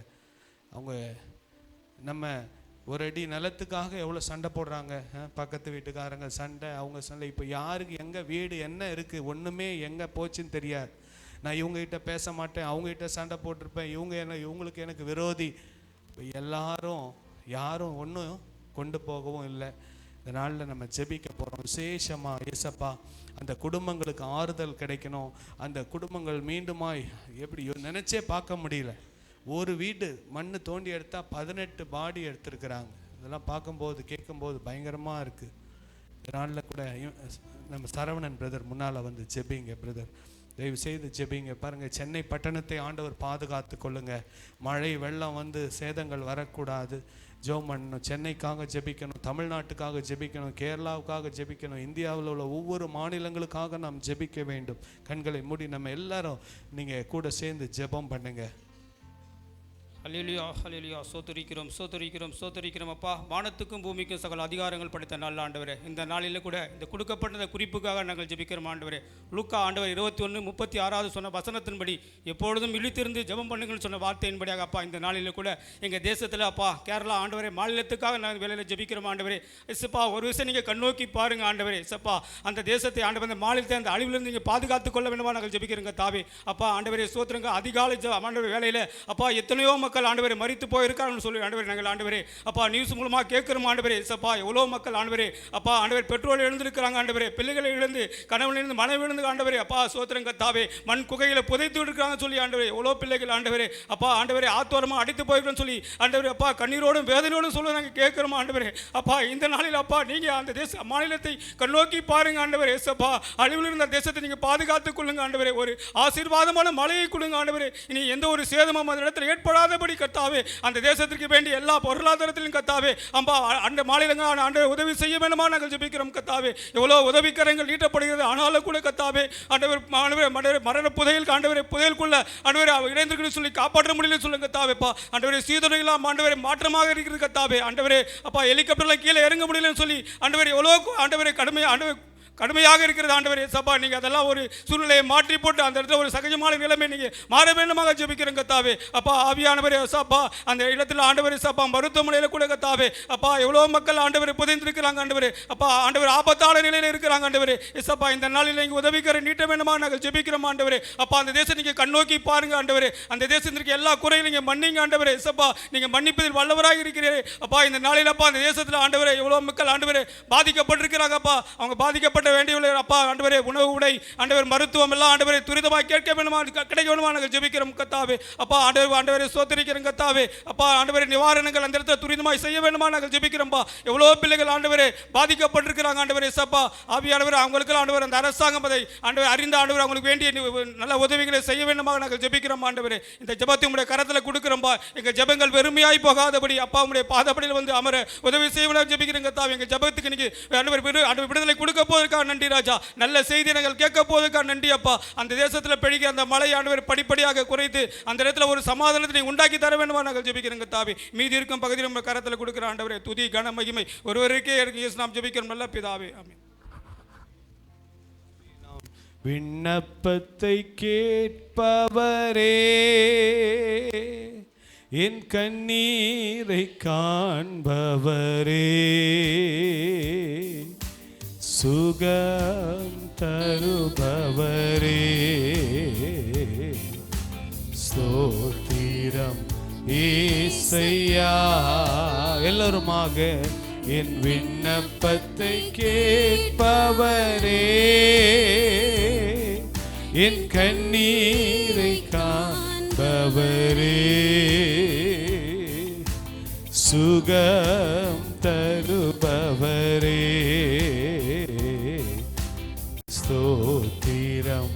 அவங்க நம்ம ஒரு அடி நிலத்துக்காக எவ்வளோ சண்டை போடுறாங்க. பக்கத்து வீட்டுக்காரங்க சண்டை, அவங்க சண்டை. இப்போ யாருக்கு எங்கே வீடு என்ன இருக்குது ஒன்றுமே எங்கே போச்சுன்னு தெரியாது. நான் இவங்ககிட்ட பேச மாட்டேன், அவங்ககிட்ட சண்டை போட்டிருப்பேன், இவங்களுக்கு எனக்கு விரோதி. இப்போ யாரும் ஒன்றும் கொண்டு போகவும் இல்லை. இந்த நாளில் நம்ம ஜெபிக்க போகிறோம். விசேஷமாக இயேசப்பா அந்த குடும்பங்களுக்கு ஆறுதல் கிடைக்கணும். அந்த குடும்பங்கள் மீண்டுமாய் எப்படி நினச்சே பார்க்க முடியல. ஒரு வீடு மண்ணு தோண்டி எடுத்தால் 18 பாடி எடுத்துருக்குறாங்க. இதெல்லாம் பார்க்கும்போது கேட்கும்போது பயங்கரமாக இருக்குது. நாளில் கூட நம்ம சரவணன் பிரதர் முன்னால் வந்து ஜெபிங்க பிரதர், தயவு செய்து ஜெபிங்க. பாருங்கள், சென்னை பட்டணத்தை ஆண்டவர் பாதுகாத்து கொள்ளுங்க. மழை வெள்ளம் வந்து சேதங்கள் வரக்கூடாது. ஜெபம் பண்ணணும். சென்னைக்காக ஜெபிக்கணும், தமிழ்நாட்டுக்காக ஜெபிக்கணும், கேரளாவுக்காக ஜெபிக்கணும், இந்தியாவில் உள்ள ஒவ்வொரு மாநிலங்களுக்காக நாம் ஜெபிக்க வேண்டும். கண்களை மூடி நம்ம எல்லாரும் நீங்கள் கூட சேர்ந்து ஜெபம் பண்ணுங்க. ஹல்லேலூயா, ஹல்லேலூயா. சோதரிக்கிறோம் அப்பா. வானத்துக்கும் பூமிக்கும் சகல அதிகாரங்கள் படைத்த நல்ல ஆண்டவரே, இந்த நாளில் கூட இந்த கொடுக்கப்பட்ட குறிப்புக்காக நாங்கள் ஜெபிக்கிறோம் ஆண்டவரே. லூக்கா ஆண்டவர் 21:36 சொன்ன வசனத்தின்படி எப்பொழுதும் இழுத்திருந்து ஜெபம் பண்ணுங்கள்னு சொன்ன வார்த்தையின்படியாக அப்பா, இந்த நாளில் கூட எங்கள் தேசத்தில் அப்பா கேரளா ஆண்டவரே மாநிலத்துக்காக நாங்கள் வேலையில் ஜெபிக்கிறோம் ஆண்டவரே. எஸ்ப்பா, ஒரு விஷயம் நீங்கள் கண்ணோக்கி பாருங்க ஆண்டவரே. எஸ்ப்பா, அந்த தேசத்தை ஆண்டவர், அந்த மாநிலத்தை அந்த அழிவிலிருந்து நீங்கள் பாதுகாத்து கொள்ள வேண்டுமா நாங்கள் ஜெபிக்கிறோங்க தாவே. அப்பா ஆண்டவரே ஸ்தோத்திரங்க. அதிகாலை ஆண்டவர் வேலையில் அப்பா எத்தனையோ மக்கள் ஆண்டவரே மரித்து போயிருக்காங்கன்னு சொல்லி ஆண்டவரே நாங்கள் ஆண்டவரே அப்பா நியூஸ் மூலமாக கேட்குறோம் ஆண்டவரே. சப்பா எவ்வளோ மக்கள் ஆண்டவரே அப்பா ஆண்டவர் பெட்ரோல் எழுந்திருக்கிறாங்க ஆண்டவரே, பிள்ளைகளை இழந்து, கணவனிலிருந்து மனைவி இழந்து ஆண்டவரே அப்பா சோத்திரங்க தாவே, மண் குகையில் புதைத்து இருக்கிறாங்கன்னு சொல்லி ஆண்டவரே எவ்வளோ பிள்ளைகள் ஆண்டவரே அப்பா ஆண்டவரே ஆத்தோரமாக அடித்து போயிருக்கோன்னு சொல்லி ஆண்டவரே அப்பா கண்ணீரோடும் வேதனையோடும் சொல்லி நாங்கள் கேட்குறோம் ஆண்டவரே. அப்பா இந்த நாளில் அப்பா நீங்கள் அந்த தேச மாநிலத்தை கண்ணோக்கி பாருங்க ஆண்டவரே. சப்பா அழிவில் இருந்த தேசத்தை நீங்கள் பாதுகாத்துக் கொள்ளுங்க ஆண்டவரே. ஒரு ஆசீர்வாதமான மழையை கொடுங்க ஆண்டவரே. இனி எந்த ஒரு சேதமும் அந்த இடத்துல ஏற்படாதபடி கத்தாவே அந்த தேசத்திற்கு வேண்டிய எல்லா பொருளாதாரத்திலும் கத்தாவே அம்பா அந்த மாநிலங்கள் ஆண்டவர் உதவி செய்ய வேண்டுமா நாங்கள் ஜெபிக்கிறோம் கத்தாவே. எவ்வளோ உதவிக்கரங்கள் நீட்டப்படுகிறது, ஆனாலும் கூட கத்தாவே ஆண்டவர் மரண புதையல் ஆண்டவரை புதையலுக்குள்ள ஆண்டவரை இணைந்திருக்குன்னு சொல்லி காப்பாற்ற முடியல சொல்லுங்க கத்தாவேப்பா. ஆண்டவரை சீதனையெல்லாம் ஆண்டவரை மாற்றமாக இருக்கிறது கத்தாவே. ஆண்டவரே அப்பா ஹெலிகாப்டர்ல கீழே இறங்க முடியலன்னு சொல்லி ஆண்டவரை எவ்வளோ ஆண்டவரை கடுமை ஆண்டவர் கடுமையாக இருக்கிறது ஆண்டவரே சப்பா. நீங்கள் அதெல்லாம் ஒரு சூழ்நிலையை மாற்றி போட்டு அந்த இடத்துல ஒரு சகஜமான நிலைமை நீங்கள் மாற வேண்டுமாக ஜெபிக்கிறேன் கத்தாவே. அப்பா ஆவியானவரே சப்பா, அந்த இடத்துல ஆண்டவரே சப்பா மருத்துவமனையில் கூட கத்தாவே அப்பா எவ்வளோ மக்கள் ஆண்டவரை புதைந்திருக்கிறாங்க ஆண்டவரே. அப்பா ஆண்டவர் ஆபத்தான நிலையில் இருக்கிறாங்க ஆண்டவரே சப்பா. இந்த நாளில் நீங்கள் உதவிக்கரை நீட்ட வேண்டுமா நாங்கள் ஜெபிக்கிறோம் ஆண்டவரே. அப்பா அந்த தேசத்தை நீங்கள் கண்ணோக்கி பாருங்க ஆண்டவரே. அந்த தேசத்திற்கு எல்லா குறையும் நீங்கள் மன்னிங்க ஆண்டவரே சப்பா. நீங்கள் மன்னிப்பதில் வல்லவராக இருக்கிறீரே அப்பா. இந்த நாளில் அப்பா அந்த தேசத்தில் ஆண்டவரே எவ்வளோ மக்கள் ஆண்டவரே பாதிக்கப்பட்டிருக்கிறாங்கப்பா. அவங்க பாதிக்கப்பட்ட வேண்டிய அப்பா ஆண்டவரே உணவு உடை ஆண்டவர் மருத்துவம் எல்லாம் ஆண்டவரே துரிதமாக கேட்க வேணுமா கிடைக்க வேணுமா நாங்கள் ஜெபிக்கிறோம் கத்தாவே. அப்பா ஆண்டவரே ஸ்தோத்திரிக்கிறோம் கத்தாவே. அப்பா ஆண்டவரே நிவாரணங்கள் அந்த இடத்துல துரிதமாய் செய்ய வேணுமா நாங்கள் ஜெபிக்கிறோம்பா. எவ்வளோ பிள்ளைகள் ஆண்டவரே பாதிக்கப்பட்டிருக்கிறாங்க ஆண்டவரே சப்பா. ஆவியானவர் அவங்களுக்கு ஆண்டவர் அந்த அரசாங்கம் அதை ஆண்டவர் அறிந்த ஆண்டவர் அவங்களுக்கு வேண்டிய நல்ல உதவிகளை செய்ய வேண்டுமா நாங்கள் ஜெபிக்கிறோம் ஆண்டவரே. இந்த ஜெபத்தை உங்களுடைய கரத்தில் கொடுக்கிறோம்பா. எங்கள் ஜெபங்கள் வெறுமையாய் போகாதபடி அப்பா உங்களுடைய பாதப்படியில் வந்து அமர உதவி செய்ய ஜெபிக்கிறேன் கத்தாவே. எங்கள் ஜெபத்துக்கு இன்னைக்கு ஆண்டவர் விடுதலை கொடுக்க போவதற்காக நன்றி ராஜா. நல்ல செய்தி நாங்கள் கேட்க போவதற்காக நன்றி அப்பா. அந்த தேசத்தில் பெருகி அந்த மழை ஆண்டவர் படிப்படியாக குறைத்து அந்த இடத்துல ஒரு சமாதானத்தை உண்டாக்கி தர வேண்டுமா நாங்கள் ஜெபிக்கிறோம் கத்தாவே. மீதி இருக்கும் பகுதியில் நம்ம கரத்தில் கொடுக்கிற ஆண்டவரே துதி கன மகிமை ஒருவருக்கே இயேசு நாம் ஜெபிக்கிறோம் நல்ல பிதாவே ஆமென். விண்ணப்பத்தை கேட்பவரே, என் கண்ணீரை காண்பவரே, சுகம் தருபவரே, ஸ்தோத்திரம் ஏசையா. எல்லாருமாக என் விண்ணப்பத்தை கேட்பவரே, என் கண்ணீரை காண்பவரே, சுகம் தருபவரே, ஸ்தோத்திரம்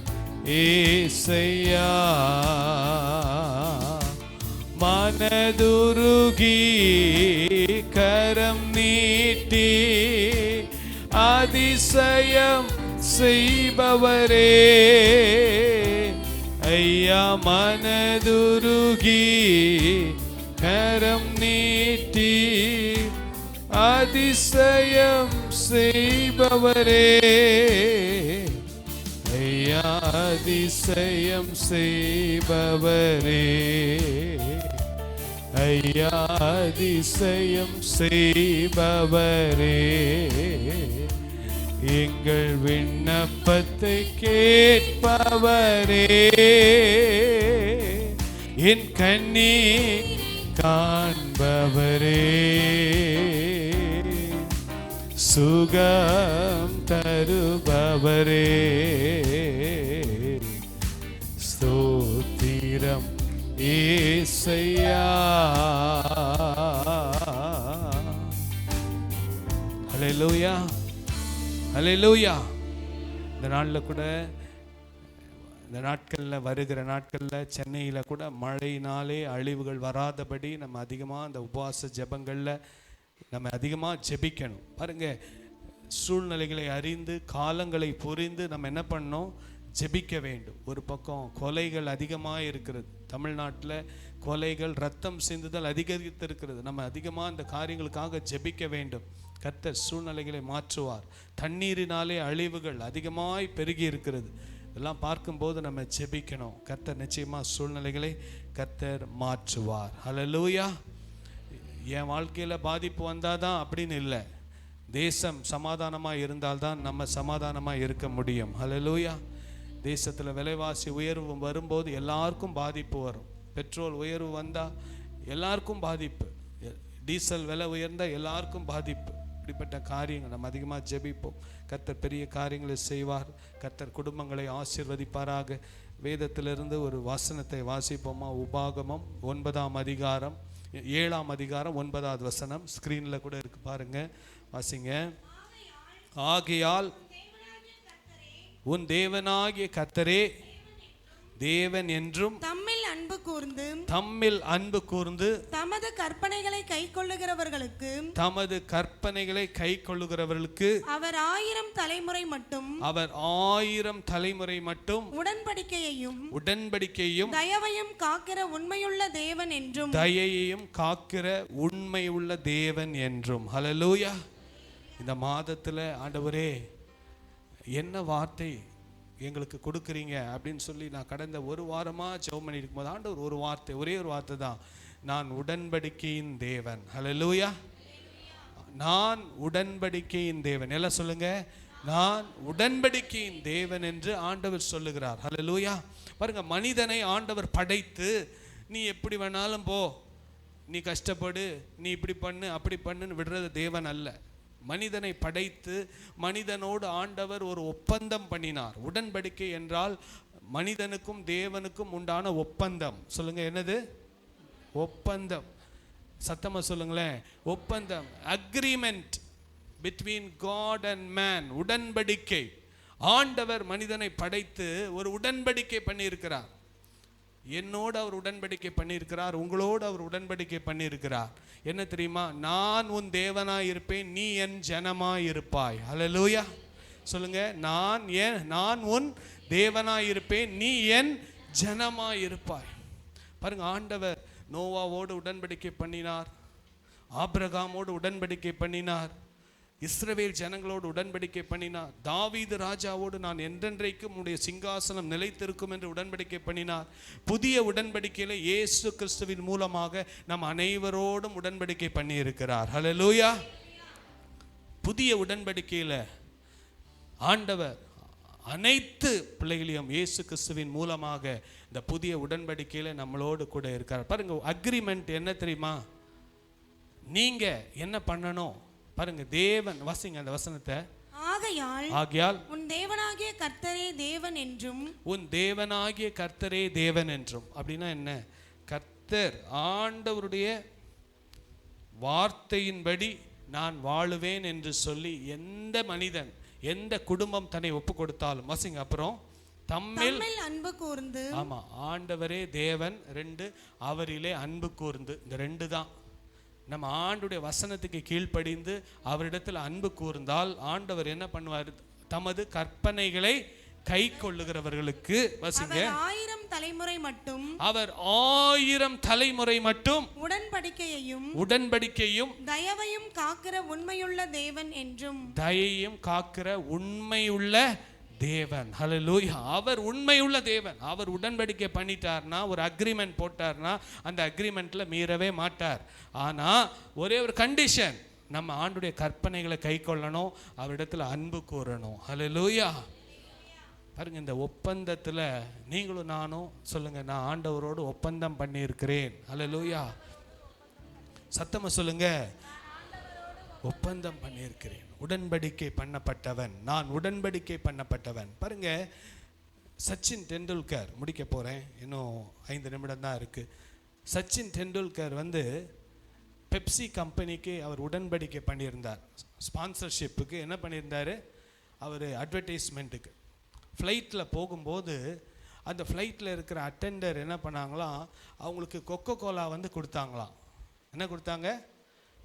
ஏசையா. மனதுருகி கரம் நீட்டி அதிசயம் செய்பவரே, ஐயா மனதுருகி கரம் நீட்டி அதிசயம் செய்பவரே, ஐயா அதிசயம் செய்பவரே, ஐயா அதிசயம் செய்பவரே, எங்கள் விண்ணப்பத்தை கேட்பவரே, என் கண்ணீர் காண்பவரே, சுகம் தருபவரே, ஸ்தோத்திரம் ஏசையா. ஹல்லேலூயா ஹல்லேலூயா. இந்த நாளில் கூட இந்த நாட்களில் வருகிற நாட்களில் சென்னையில் கூட மழையினாலே அழிவுகள் வராதபடி நம்ம அதிகமாக அந்த உபவாச ஜெபங்களில் நம்ம அதிகமாக ஜெபிக்கணும். பாருங்கள், சூழ்நிலைகளை அறிந்து காலங்களை புரிந்து நம்ம என்ன பண்ணோம், ஜெபிக்க வேண்டும். ஒரு பக்கம் கொலைகள் அதிகமாக இருக்கிறது, தமிழ்நாட்டில் கொலைகள் ரத்தம் சிந்துதல் அதிகரித்திருக்கிறது. நம்ம அதிகமாக இந்த காரியங்களுக்காக ஜெபிக்க வேண்டும். கர்த்தர் சூழ்நிலைகளை மாற்றுவார். தண்ணீரினாலே அழிவுகள் அதிகமாய் பெருகி இருக்கிறது. இதெல்லாம் பார்க்கும்போது நம்ம ஜெபிக்கணும். கர்த்தர் நிச்சயமாக சூழ்நிலைகளை கர்த்தர் மாற்றுவார். ஹல்லேலூயா. என் வாழ்க்கையில் பாதிப்பு வந்தால் தான் அப்படின்னு இல்லை, தேசம் சமாதானமாக இருந்தால்தான் நம்ம சமாதானமாக இருக்க முடியும். ஹல்லேலூயா. தேசத்தில் விலைவாசி உயர்வு வரும்போது எல்லாருக்கும் பாதிப்பு வரும். பெட்ரோல் உயர்வு வந்தால் எல்லாருக்கும் பாதிப்பு, டீசல் விலை உயர்ந்தால் எல்லாருக்கும் பாதிப்பு. இப்படிப்பட்ட காரியங்கள் நம்ம அதிகமாக ஜெபிப்போம். கர்த்தர் பெரிய காரியங்களை செய்வார். கர்த்தர் குடும்பங்களை ஆசீர்வதிப்பாராக. வேதத்திலிருந்து ஒரு வசனத்தை வாசிப்போமா? உபாகமம் 9ஆம் அதிகாரம் 7ஆம் அதிகாரம் 9வது வசனம் ஸ்க்ரீனில் கூட இருக்கு, பாருங்க, வாசிங்க. ஆகையால் உன் தேவனாகிய கர்த்தரே தேவன் என்றும் தம்மில் அன்பு கூர்ந்து தமது கற்பனைகளை கைக்கொள்ளுகிறவர்களுக்கு அவர் 1000 தலைமுறை மட்டும் உடன்படிக்கையையும் தயவையும் காக்கிற உண்மையுள்ள தேவன் என்றும். ஹல்லேலூயா. இந்த மாதத்துல ஆண்டவரே என்ன வார்த்தை எங்களுக்கு கொடுக்குறீங்க அப்படின்னு சொல்லி நான் கடந்த ஒரு வாரமாக ஜெபம் பண்ணிட்டு இருக்கும்போது ஆண்டவர் ஒரு வார்த்தை, ஒரே ஒரு வார்த்தை தான், நான் உடன்படிக்கையின் தேவன். ஹல்லேலூயா. நான் உடன்படிக்கையின் தேவன். எல்லாம் சொல்லுங்க, நான் உடன்படிக்கையின் தேவன் என்று ஆண்டவர் சொல்லுகிறார். ஹல்லேலூயா. பாருங்க, மனிதனை ஆண்டவர் படைத்து நீ எப்படி வேணாலும் போ, நீ கஷ்டப்படு, நீ இப்படி பண்ணு அப்படி பண்ணுன்னு விடுறது தேவன் அல்ல. மனிதனை படைத்து மனிதனோடு ஆண்டவர் ஒரு ஒப்பந்தம் பண்ணினார். உடன்படிக்கை என்றால் மனிதனுக்கும் தேவனுக்கும் உண்டான ஒப்பந்தம். சொல்லுங்க, என்னது? ஒப்பந்தம். சத்தமா சொல்லுங்களேன், ஒப்பந்தம். Agreement between God and man. உடன்படிக்கை. ஆண்டவர் மனிதனை படைத்து ஒரு உடன்படிக்கை பண்ணியிருக்கிறார். என்னோடு அவர் உடன்படிக்கை பண்ணியிருக்கிறார், உங்களோடு அவர் உடன்படிக்கை பண்ணியிருக்கிறார். என்ன தெரியுமா? நான் உன் தேவனாய் இருப்பேன், நீ என் ஜனமாய் இருப்பாய். ஹல்லேலூயா. சொல்லுங்க, நான் உன் தேவனாய் இருப்பேன், நீ என் ஜனமாய் இருப்பாய். பாருங்க, ஆண்டவர் நோவாவோடு உடன்படிக்கை பண்ணினார், ஆபிரகாமோடு உடன்படிக்கை பண்ணினார், இஸ்ரவேல் ஜனங்களோடு உடன்படிக்கை பண்ணினார், தாவீது ராஜாவோடு நான் என்றென்றைக்கும் உன்னுடைய சிங்காசனம் நிலைத்திருக்கும் என்று உடன்படிக்கை பண்ணினார். புதிய உடன்படிக்கையில் இயேசு கிறிஸ்துவின் மூலமாக நம் அனைவரோடும் உடன்படிக்கை பண்ணி இருக்கிறார். ஹல்லேலூயா. புதிய உடன்படிக்கையில் ஆண்டவர் அனைத்து பிள்ளைகளையும் இயேசு கிறிஸ்துவின் மூலமாக இந்த புதிய உடன்படிக்கையில் நம்மளோடு கூட இருக்கிறார். பாருங்க, அக்ரிமெண்ட் என்ன தெரியுமா? நீங்க என்ன பண்ணணும் பாருங்க. தேவன், வாசிங்க அந்த வசனத்தை. ஆகையால் உன் தேவனாகிய கர்த்தரே தேவன் என்றும், உன் தேவனாகிய கர்த்தரே தேவன் என்றும். அப்படின்னா என்ன? கர்த்தர் ஆண்டவருடைய வார்த்தையின்படி நான் வாழுவேன் என்று சொல்லி எந்த மனிதன், எந்த குடும்பம் தன்னை ஒப்பு கொடுத்தாலும், வாசிங்க அப்புறம், தம்மில் அன்பு கூர்ந்து. ஆமா, ஆண்டவரே தேவன், 2 அவரிலே அன்பு கூர்ந்து. இந்த 2 தான். நம்ம ஆண்டுடைய வசனத்துக்கு கீழ்ப்படிந்து அவரிடத்தில் அன்பு கூர்ந்தால் ஆண்டவர் என்ன பண்ணுவார்? தமது கற்பனைகளை கை கொள்ளுகிறவர்களுக்கு, வசிங்க, 1000 தலைமுறை மட்டும், அவர் 1000 தலைமுறை மட்டும் உடன்படிக்கையையும் தயவையும் காக்கிற உண்மையுள்ள தேவன் என்றும். தயையும் காக்கிற உண்மையுள்ள தேவன். ஹல்லேலூயா. அவர் உண்மையுள்ள தேவன். அவர் உடன்படிக்கை பண்ணிட்டார்னா, ஒரு அக்ரிமெண்ட் போட்டார்னா அந்த அக்ரிமெண்ட்ல மீறவே மாட்டார். ஆனா ஒரே ஒரு கண்டிஷன், நம்ம ஆண்டுடைய கற்பனைகளை கை கொள்ளணும், அவரிடத்துல அன்பு கூறணும். ஹல்லேலூயா. பாருங்க, இந்த ஒப்பந்தத்துல நீங்களும் நானும் சொல்லுங்க, நான் ஆண்டவரோடு ஒப்பந்தம் பண்ணியிருக்கிறேன். ஹல்லேலூயா. சத்தமா சொல்லுங்க, ஒப்பந்தம் பண்ணியிருக்கிறேன், உடன்படிக்கை பண்ணப்பட்டவன், நான் உடன்படிக்கை பண்ணப்பட்டவன். பாருங்க, சச்சின் டெண்டுல்கர், முடிக்க போறேன், இன்னும் 5 நிமிடம் தான் இருக்கு. சச்சின் டெண்டுல்கர் பெப்சி கம்பெனிக்கு அவர் உடன்படிக்கை பண்ணியிருந்தார். ஸ்பான்சர்ஷிப்புக்கு என்ன பண்ணியிருந்தார்? அவர் அட்வர்டைஸ்மெண்ட்டுக்கு ஃப்ளைட்டில் போகும்போது அந்த ஃப்ளைட்டில் இருக்கிற அட்டெண்டர் என்ன பண்ணாங்களாம், அவங்களுக்கு கொக்கோ கோலா கொடுத்தாங்களாம். என்ன கொடுத்தாங்க?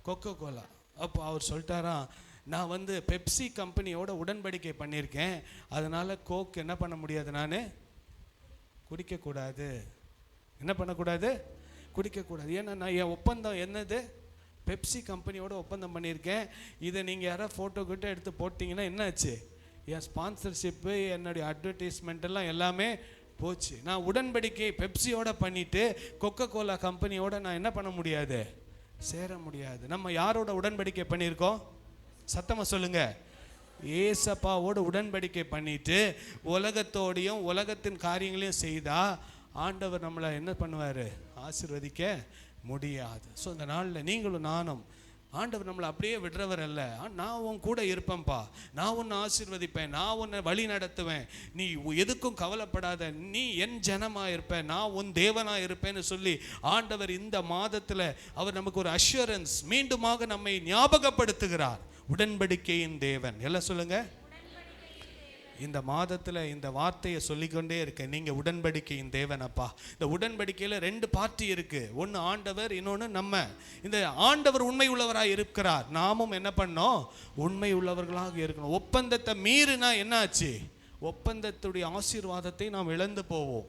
Coca Cola. அப்போ அவர் சொல்லிட்டாராம், நான் பெப்சி கம்பெனியோட உடன்படிக்கை பண்ணியிருக்கேன், அதனால் கோக் என்ன பண்ண முடியாது, நான் குடிக்கக்கூடாது. என்ன பண்ணக்கூடாது? குடிக்கக்கூடாது. ஏன்னா நான் என் ஒப்பந்தம் என்னது? பெப்சி கம்பெனியோட ஒப்பந்தம் பண்ணியிருக்கேன். இதை நீங்கள் யாராவது ஃபோட்டோ கிட்ட எடுத்து போட்டிங்கன்னா என்னாச்சு? என் ஸ்பான்சர்ஷிப்பு, என்னுடைய அட்வர்டைஸ்மெண்ட் எல்லாம் எல்லாமே போச்சு. நான் உடன்படிக்கை பெப்சியோட பண்ணிவிட்டு கொக்கோ கோலா கம்பெனியோட நான் என்ன பண்ண முடியாது? சேர முடியாது. நம்ம யாரோட உடன்படிக்கை பண்ணியிருக்கோம்? சத்தமாக சொல்லுங்க. ஏசப்பாவோடு உடன்படிக்கை பண்ணிட்டு உலகத்தோடையும் உலகத்தின் காரியங்களையும் செய்தா ஆண்டவர் நம்மளை என்ன பண்ணுவார்? ஆசீர்வதிக்க முடியாது. ஸோ இந்த நாளில் நீங்களும் நானும், ஆண்டவர் நம்மளை அப்படியே விடுறவர் அல்ல. நான் உன் கூட இருப்பேன்ப்பா, நான் உன்னை ஆசீர்வதிப்பேன், நான் உன்னை வழி நடத்துவேன், நீ எதுக்கும் கவலைப்படாத, நீ என் ஜனமாக இருப்பேன், நான் உன் தேவனாக இருப்பேன்னு சொல்லி ஆண்டவர் இந்த மாதத்தில் அவர் நமக்கு ஒரு அஷ்யூரன்ஸ், மீண்டுமாக நம்மை ஞாபகப்படுத்துகிறார். உடன்படிக்கையின் தேவன். எல்லாம் சொல்லுங்க. இந்த மாதத்தில் இந்த வார்த்தையை சொல்லிக்கொண்டே இருக்கேன், நீங்கள் உடன்படிக்கையின் தேவன் அப்பா. இந்த உடன்படிக்கையில் 2 பார்ட்டி இருக்கு. ஒன்று ஆண்டவர், இன்னொன்று நம்ம. இந்த ஆண்டவர் உண்மை உள்ளவராக இருக்கிறார், நாமும் என்ன பண்ணோம்? உண்மை உள்ளவர்களாக இருக்கணும். ஒப்பந்தத்தை மீறினா என்ன ஆச்சு? ஒப்பந்தத்துடைய ஆசீர்வாதத்தை நாம் இழந்து போவோம்.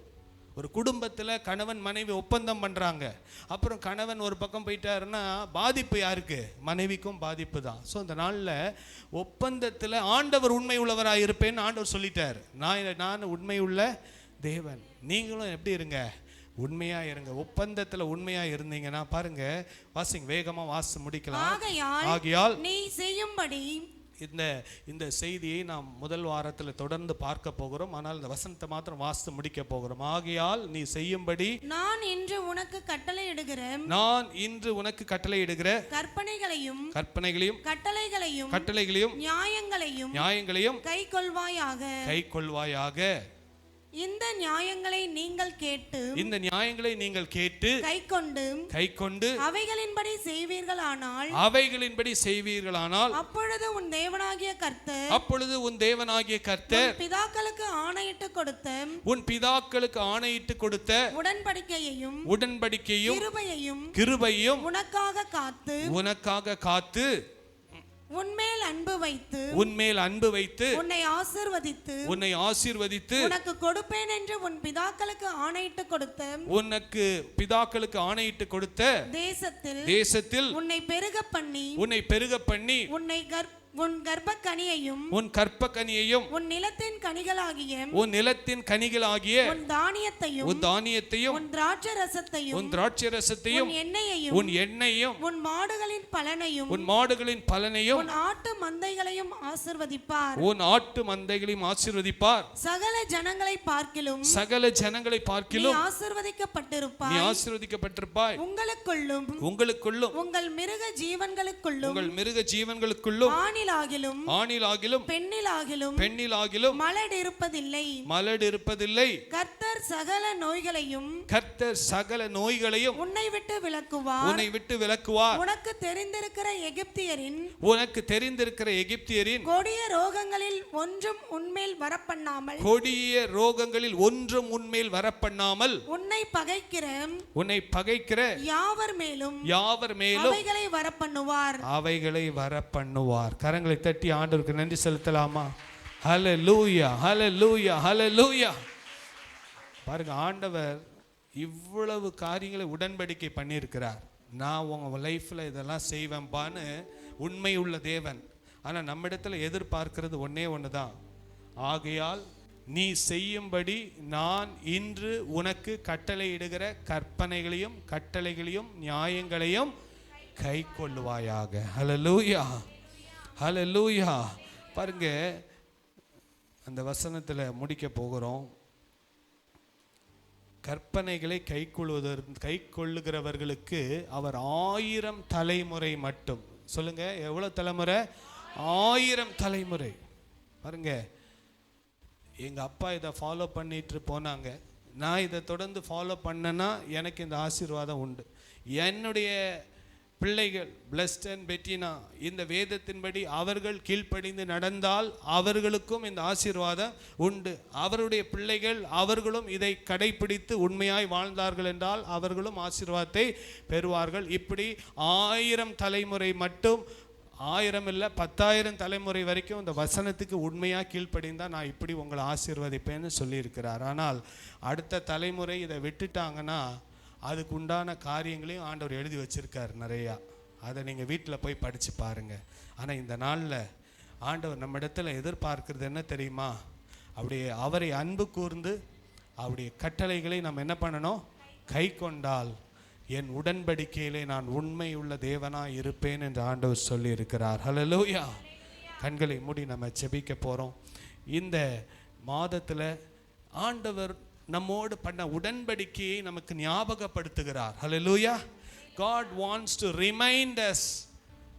ஒரு குடும்பத்தில் கணவன் மனைவி ஒப்பந்தம் பண்ணுறாங்க, அப்புறம் கணவன் ஒரு பக்கம் போயிட்டாருன்னா பாதிப்பு யாருக்கு? மனைவிக்கும் பாதிப்பு தான். ஸோ அந்த நாளில் ஒப்பந்தத்தில் ஆண்டவர் உண்மை உள்ளவராக இருப்பேன்னு ஆண்டவர் சொல்லிட்டார். நான் உண்மை உள்ள தேவன், நீங்களும் எப்படி இருங்க? உண்மையாக இருங்க. ஒப்பந்தத்தில் உண்மையாக இருந்தீங்கன்னா பாருங்க, வாசிங்க, வேகமாக வாசி முடிக்கலாம். ஆகையால் நீ செய்யும்படி. இந்த செய்தியை நாம் முதல் வாரத்தில் தொடர்ந்து பார்க்க போகிறோம். ஆனால் இந்த வசனத்தை மாத்திரம் வாசித்து முடிக்க போகிறோம். ஆகையால் நீ செய்யும்படி நான் இன்று உனக்கு கட்டளையிடுகிற கற்பனைகளையும் கட்டளைகளையும் நியாயங்களையும் கைக்கொள்வாயாக. இந்த நியாயங்களை நீங்கள் கேட்டு கைக்கொண்டு அவைகளின்படி செய்வீர்களானால் அப்பொழுது உன் தேவனாகிய கர்த்தர் பிதாக்களுக்கு ஆணையிட்டு கொடுத்த உடன்படிக்கையும் கிருபையும் உனக்காக காத்து உன்மேல் அன்பு வைத்து உன்னை ஆசீர்வதித்து உனக்கு கொடுப்பேன் என்று உன் பிதாக்களுக்கு ஆணையிட்டு கொடுத்த தேசத்தில் உன்னை பெருக பண்ணி உன் கர்ப்பக்கனியையும் உன் நிலத்தின் கனிகளாகிய உன் தானியத்தையும் உன் திராட்சரசத்தையும் உன் எண்ணெயையும் உன் மாடுகளின் பலனையும் உன் ஆட்டு மந்தைகளையும் ஆசீர்வதிப்பார். சகல ஜனங்களை பார்க்கிலும் நீ ஆசீர்வதிக்கப்பட்டிருப்பாய். உங்களுக்குள்ளும் உங்கள் மிருக ஜீவன்களுக்குள்ளும் ஆணிலாகிலும் பெண்ணிலாகிலும் மலடு இருப்பதில்லை. கர்த்தர் சகல நோய்களையும் உன்னை விட்டு விலக்குவார். உனக்கு தெரிந்திருக்கிற எகிப்தியரின் கொடிய ரோகங்களில் ஒன்றும் உன்மேல் வரப்பண்ணாமல் உன்னை பகைக்கிற யாவர் மேலும் அவைகளை வரப்பண்ணுவார். கரங்களை தட்டி ஆண்டவருக்கு நன்றி செலுத்தலாமா? ஹல்லேலூயா, ஹல்லேலூயா, ஹல்லேலூயா. பாருங்க, ஆண்டவர் இவ்வளவு காரியங்களை உடன்படிக்கை பண்ணியிருக்கிறார். நான் உங்க லைஃப்ல இதெல்லாம் செய்வேன்பான்னு உண்மை உள்ள தேவன். ஆனால் நம்ம இடத்துல எதிர்பார்க்கிறது ஒன்று தான். ஆகையால் நீ செய்யும்படி நான் இன்று உனக்கு கட்டளையிடுகிற கட்டளைகளையும் நியாயங்களையும் கை கொள்ளுவாயாக. ஹல்லேலூயா, ஹல்லேலூயா. பாருங்க, அந்த வசனத்தில் முடிக்க போகிறோம். கற்பனைகளை கை கொள்ளுகிறவர்களுக்கு அவர் 1000 தலைமுறை மட்டும். சொல்லுங்க, எவ்வளவு தலைமுறை? 1000 தலைமுறை. பாருங்க, எங்க அப்பா இதை ஃபாலோ பண்ணிட்டு போனாங்க, நான் இதை தொடர்ந்து ஃபாலோ பண்ணேன்னா எனக்கு இந்த ஆசீர்வாதம் உண்டு. என்னுடைய பிள்ளைகள் பிளஸ்ட் அண்ட் பெட்டினா இந்த வேதத்தின்படி அவர்கள் கீழ்ப்படிந்து நடந்தால் அவர்களுக்கும் இந்த ஆசீர்வாதம் உண்டு. அவருடைய பிள்ளைகள் அவர்களும் இதை கடைபிடித்து உண்மையாய் வாழ்ந்தார்கள் என்றால் அவர்களும் ஆசீர்வாதத்தை பெறுவார்கள். இப்படி 1000 தலைமுறை மட்டும், 1000 இல்லை 10,000 தலைமுறை வரைக்கும் இந்த வசனத்துக்கு உண்மையாக கீழ்ப்படிந்தால் நான் இப்படி உங்களை ஆசீர்வதிப்பேன்னு சொல்லியிருக்கிறார். ஆனால் அடுத்த தலைமுறை இதை விட்டுட்டாங்கன்னா அதுக்கு உண்டான காரியங்களையும் ஆண்டவர் எழுதி வச்சிருக்கார் நிறையா. அதை நீங்கள் வீட்டில் போய் படித்து பாருங்கள். ஆனால் இந்த நாளில் ஆண்டவர் நம்ம இடத்துல எதிர்பார்க்கிறது என்ன தெரியுமா? அப்படியே அவரை அன்பு கூர்ந்து அவருடைய கட்டளைகளை நம்ம என்ன பண்ணணும்? கை கொண்டால் என் உடன்படிக்கையிலே நான் உண்மை உள்ள தேவனாக இருப்பேன் என்று ஆண்டவர் சொல்லி இருக்கிறார். ஹல்லேலூயா. கண்களை மூடி நம்ம ஜெபிக்க போகிறோம். இந்த மாதத்தில் ஆண்டவர் நம்மோடு பண்ண உடன்படிக்கையை நமக்கு ஞாபகப்படுத்துகிறார். ஹல்லேலூயா. God wants to remind us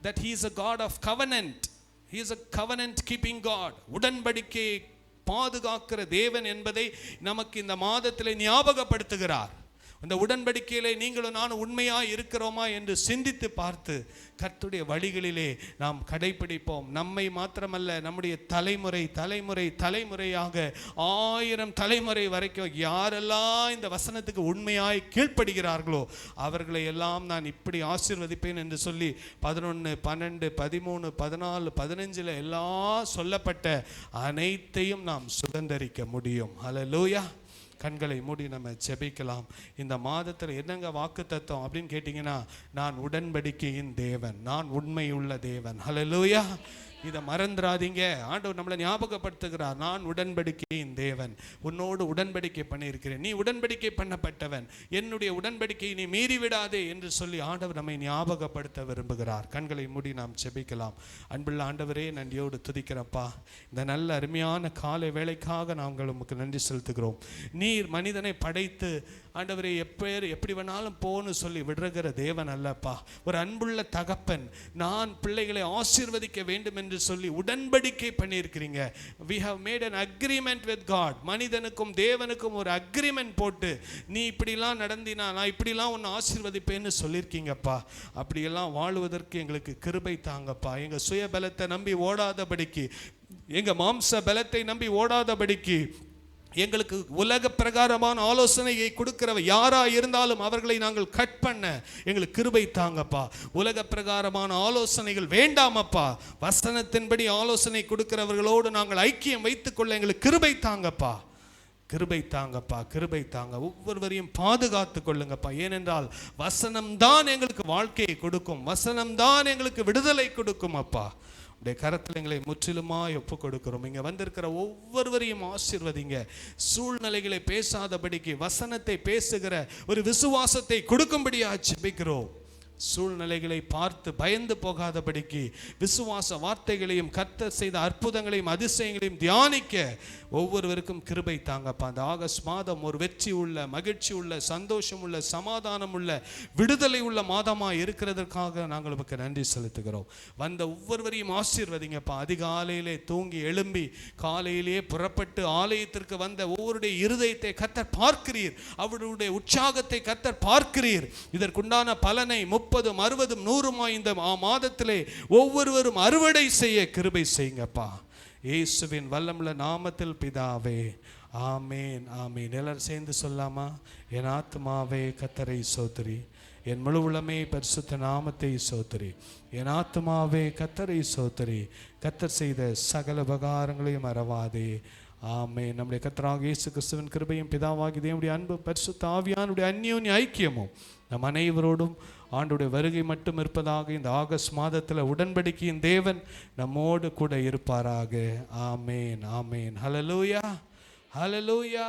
that he is a God of covenant. He is a covenant keeping God. உடன்படிக்கையை பாதுகாக்கிற தேவன் என்பதை நமக்கு இந்த மாதத்தில் ஞாபகப்படுத்துகிறார். இந்த உடன்படிக்கையிலே நீங்களும் நானும் உண்மையாக இருக்கிறோமா என்று சிந்தித்து பார்த்து கர்த்தருடைய வழிகளிலே நாம் கடைபிடிப்போம். நம்மை மாத்திரமல்ல, நம்முடைய தலைமுறையாக 1000 தலைமுறை வரைக்கும் யாரெல்லாம் இந்த வசனத்துக்கு உண்மையாய் கீழ்ப்படுகிறார்களோ அவர்களை எல்லாம் நான் இப்படி ஆசீர்வதிப்பேன் என்று சொல்லி 11, 12, 13, 14, 15 எல்லாம் சொல்லப்பட்ட அனைத்தையும் நாம் சுதந்தரிக்க முடியும். ஹல்லேலூயா. கண்களை மூடி நம்ம ஜெபிக்கலாம். இந்த மாதத்தில் என்னங்க வாக்கு தத்துவம் அப்படின்னு கேட்டிங்கன்னா, நான் உடன்படிக்கையின் தேவன், நான் உண்மையுள்ள தேவன். ஹல்லேலூயா. இதை மறந்துடாதீங்க. ஆண்டவர் நம்மளை ஞாபகப்படுத்துகிறார். நான் உடன்படிக்கையின் தேவன், உன்னோடு உடன்படிக்கை பண்ணியிருக்கிறேன், நீ உடன்படிக்கை பண்ணப்பட்டவன், என்னுடைய உடன்படிக்கையை நீ மீறிவிடாதே என்று சொல்லி ஆண்டவர் நம்மை ஞாபகப்படுத்த விரும்புகிறார். கண்களை மூடி நாம் ஜெபிக்கலாம். அன்புள்ள ஆண்டவரே, நன்றியோடு துதிக்கிறப்பா. இந்த நல்ல அருமையான காலை வேளைக்காக நாங்கள் உமக்கு நன்றி செலுத்துகிறோம். நீர் மனிதனை படைத்து ஆண்டவரே எப்படி வேணாலும் போன்னு சொல்லி விடுகிற தேவன் அல்லப்பா. ஒரு அன்புள்ள தகப்பன். நான் பிள்ளைகளை ஆசீர்வதிக்க வேண்டும் என்று சொல்லி உடன்படிக்கை பண்ணியிருக்கிறீங்க. we have made an agreement with God. மனிதனுக்கும் தேவனுக்கும் ஒரு அக்ரிமெண்ட் போட்டு, நீ இப்படிலாம் நடந்தினா நான் இப்படிலாம் உன்னை ஆசீர்வதிப்பேன்னு சொல்லியிருக்கீங்கப்பா. அப்படியெல்லாம் வாழுவதற்கு எங்களுக்கு கிருபை தாங்கப்பா. எங்கள் சுய பலத்தை நம்பி ஓடாதபடிக்கு, எங்கள் மாம்ச பலத்தை நம்பி ஓடாதபடிக்கு, எங்களுக்கு உலக பிரகாரமான ஆலோசனையை கொடுக்கிறவ யாரா இருந்தாலும் அவர்களை நாங்கள் கட் பண்ண எங்களுக்கு கிருபை தாங்கப்பா. உலக பிரகாரமான ஆலோசனைகள் வேண்டாமப்பா. வசனத்தின்படி ஆலோசனை கொடுக்கிறவர்களோடு நாங்கள் ஐக்கியம் வைத்துக்கொள்ள எங்களுக்கு கிருபை தாங்கப்பா. கிருபை தாங்கப்பா, கிருபை தாங்க. ஒவ்வொருவரையும் பாதுகாத்து கொள்ளுங்கப்பா. ஏனென்றால் வசனம்தான் எங்களுக்கு வாழ்க்கையை கொடுக்கும், வசனம்தான் எங்களுக்கு விடுதலை கொடுக்கும் அப்பா. உடைய கரத்தில் எங்களை முற்றிலுமாய் ஒப்பு கொடுக்கிறோம். இங்கே வந்திருக்கிற ஒவ்வொருவரையும் ஆசீர்வதிங்க. சூழ்நிலைகளை பேசாதபடிக்கு வசனத்தை பேசுகிற ஒரு விசுவாசத்தை கொடுக்கும்படியா ஜெபிக்கிறோம். சூழ்நிலைகளை பார்த்து பயந்து போகாதபடிக்கு விசுவாச வார்த்தைகளையும் கர்த்தர் செய்த அற்புதங்களையும் அதிசயங்களையும் தியானிக்க ஒவ்வொருவருக்கும் கிருபை தாங்கப்பா. அந்த ஆகஸ்ட் மாதம் ஒரு வெற்றி உள்ள, மகிழ்ச்சி உள்ள, சந்தோஷம் உள்ள, சமாதானம் உள்ள, விடுதலை உள்ள மாதமாக இருக்கிறதற்காக நாங்கள் உமக்கு நன்றி செலுத்துகிறோம். வந்த ஒவ்வொருவரையும் ஆசீர்வதிங்கப்பா. அதிகாலையிலே தூங்கி எழும்பி காலையிலேயே புறப்பட்டு ஆலயத்திற்கு வந்த ஒவ்வொருடைய இருதயத்தை கர்த்தர் பார்க்கிறீர். அவருடைய உற்சாகத்தை கர்த்தர் பார்க்கிறீர். இதற்குண்டான பலனை 30, 60, 100 இந்த மாதத்திலே ஒவ்வொருவரும் அறுவடை செய்ய கிருபை செய்யுங்கப்பா. இயேசுவின் வல்லமுள்ள நாமத்தில் பிதாவே, ஆமேன், ஆமேன். எல்லாரும் சேர்ந்து சொல்லாமா? என் ஆத்துமாவே கர்த்தரை சோத்திரி, என் முழு உள்ளமே பரிசுத்த நாமத்தை சோத்திரி, என் ஆத்துமாவே கர்த்தரை சோத்திரி, கர்த்தர் செய்த சகல உபகாரங்களையும் மறவாதே. ஆமென். நம்முடைய கர்த்தராகிய இயேசு கிறிஸ்துவின் கிருபையும் பிதாவாகிய தேவனுடைய அன்பு பரிசுத்த ஆவியானுடைய அந்யோன்ய ஐக்கியமும் நம் அனைவரோடும் ஆண்டுடைய வருகை மட்டும் இருப்பதாக இந்த ஆகஸ்ட் மாதத்தில் உடன்படிக்கையின் தேவன் நம்மோடு கூட இருப்பாராக. ஆமேன், ஆமேன். ஹல்லேலூயா, ஹல்லேலூயா.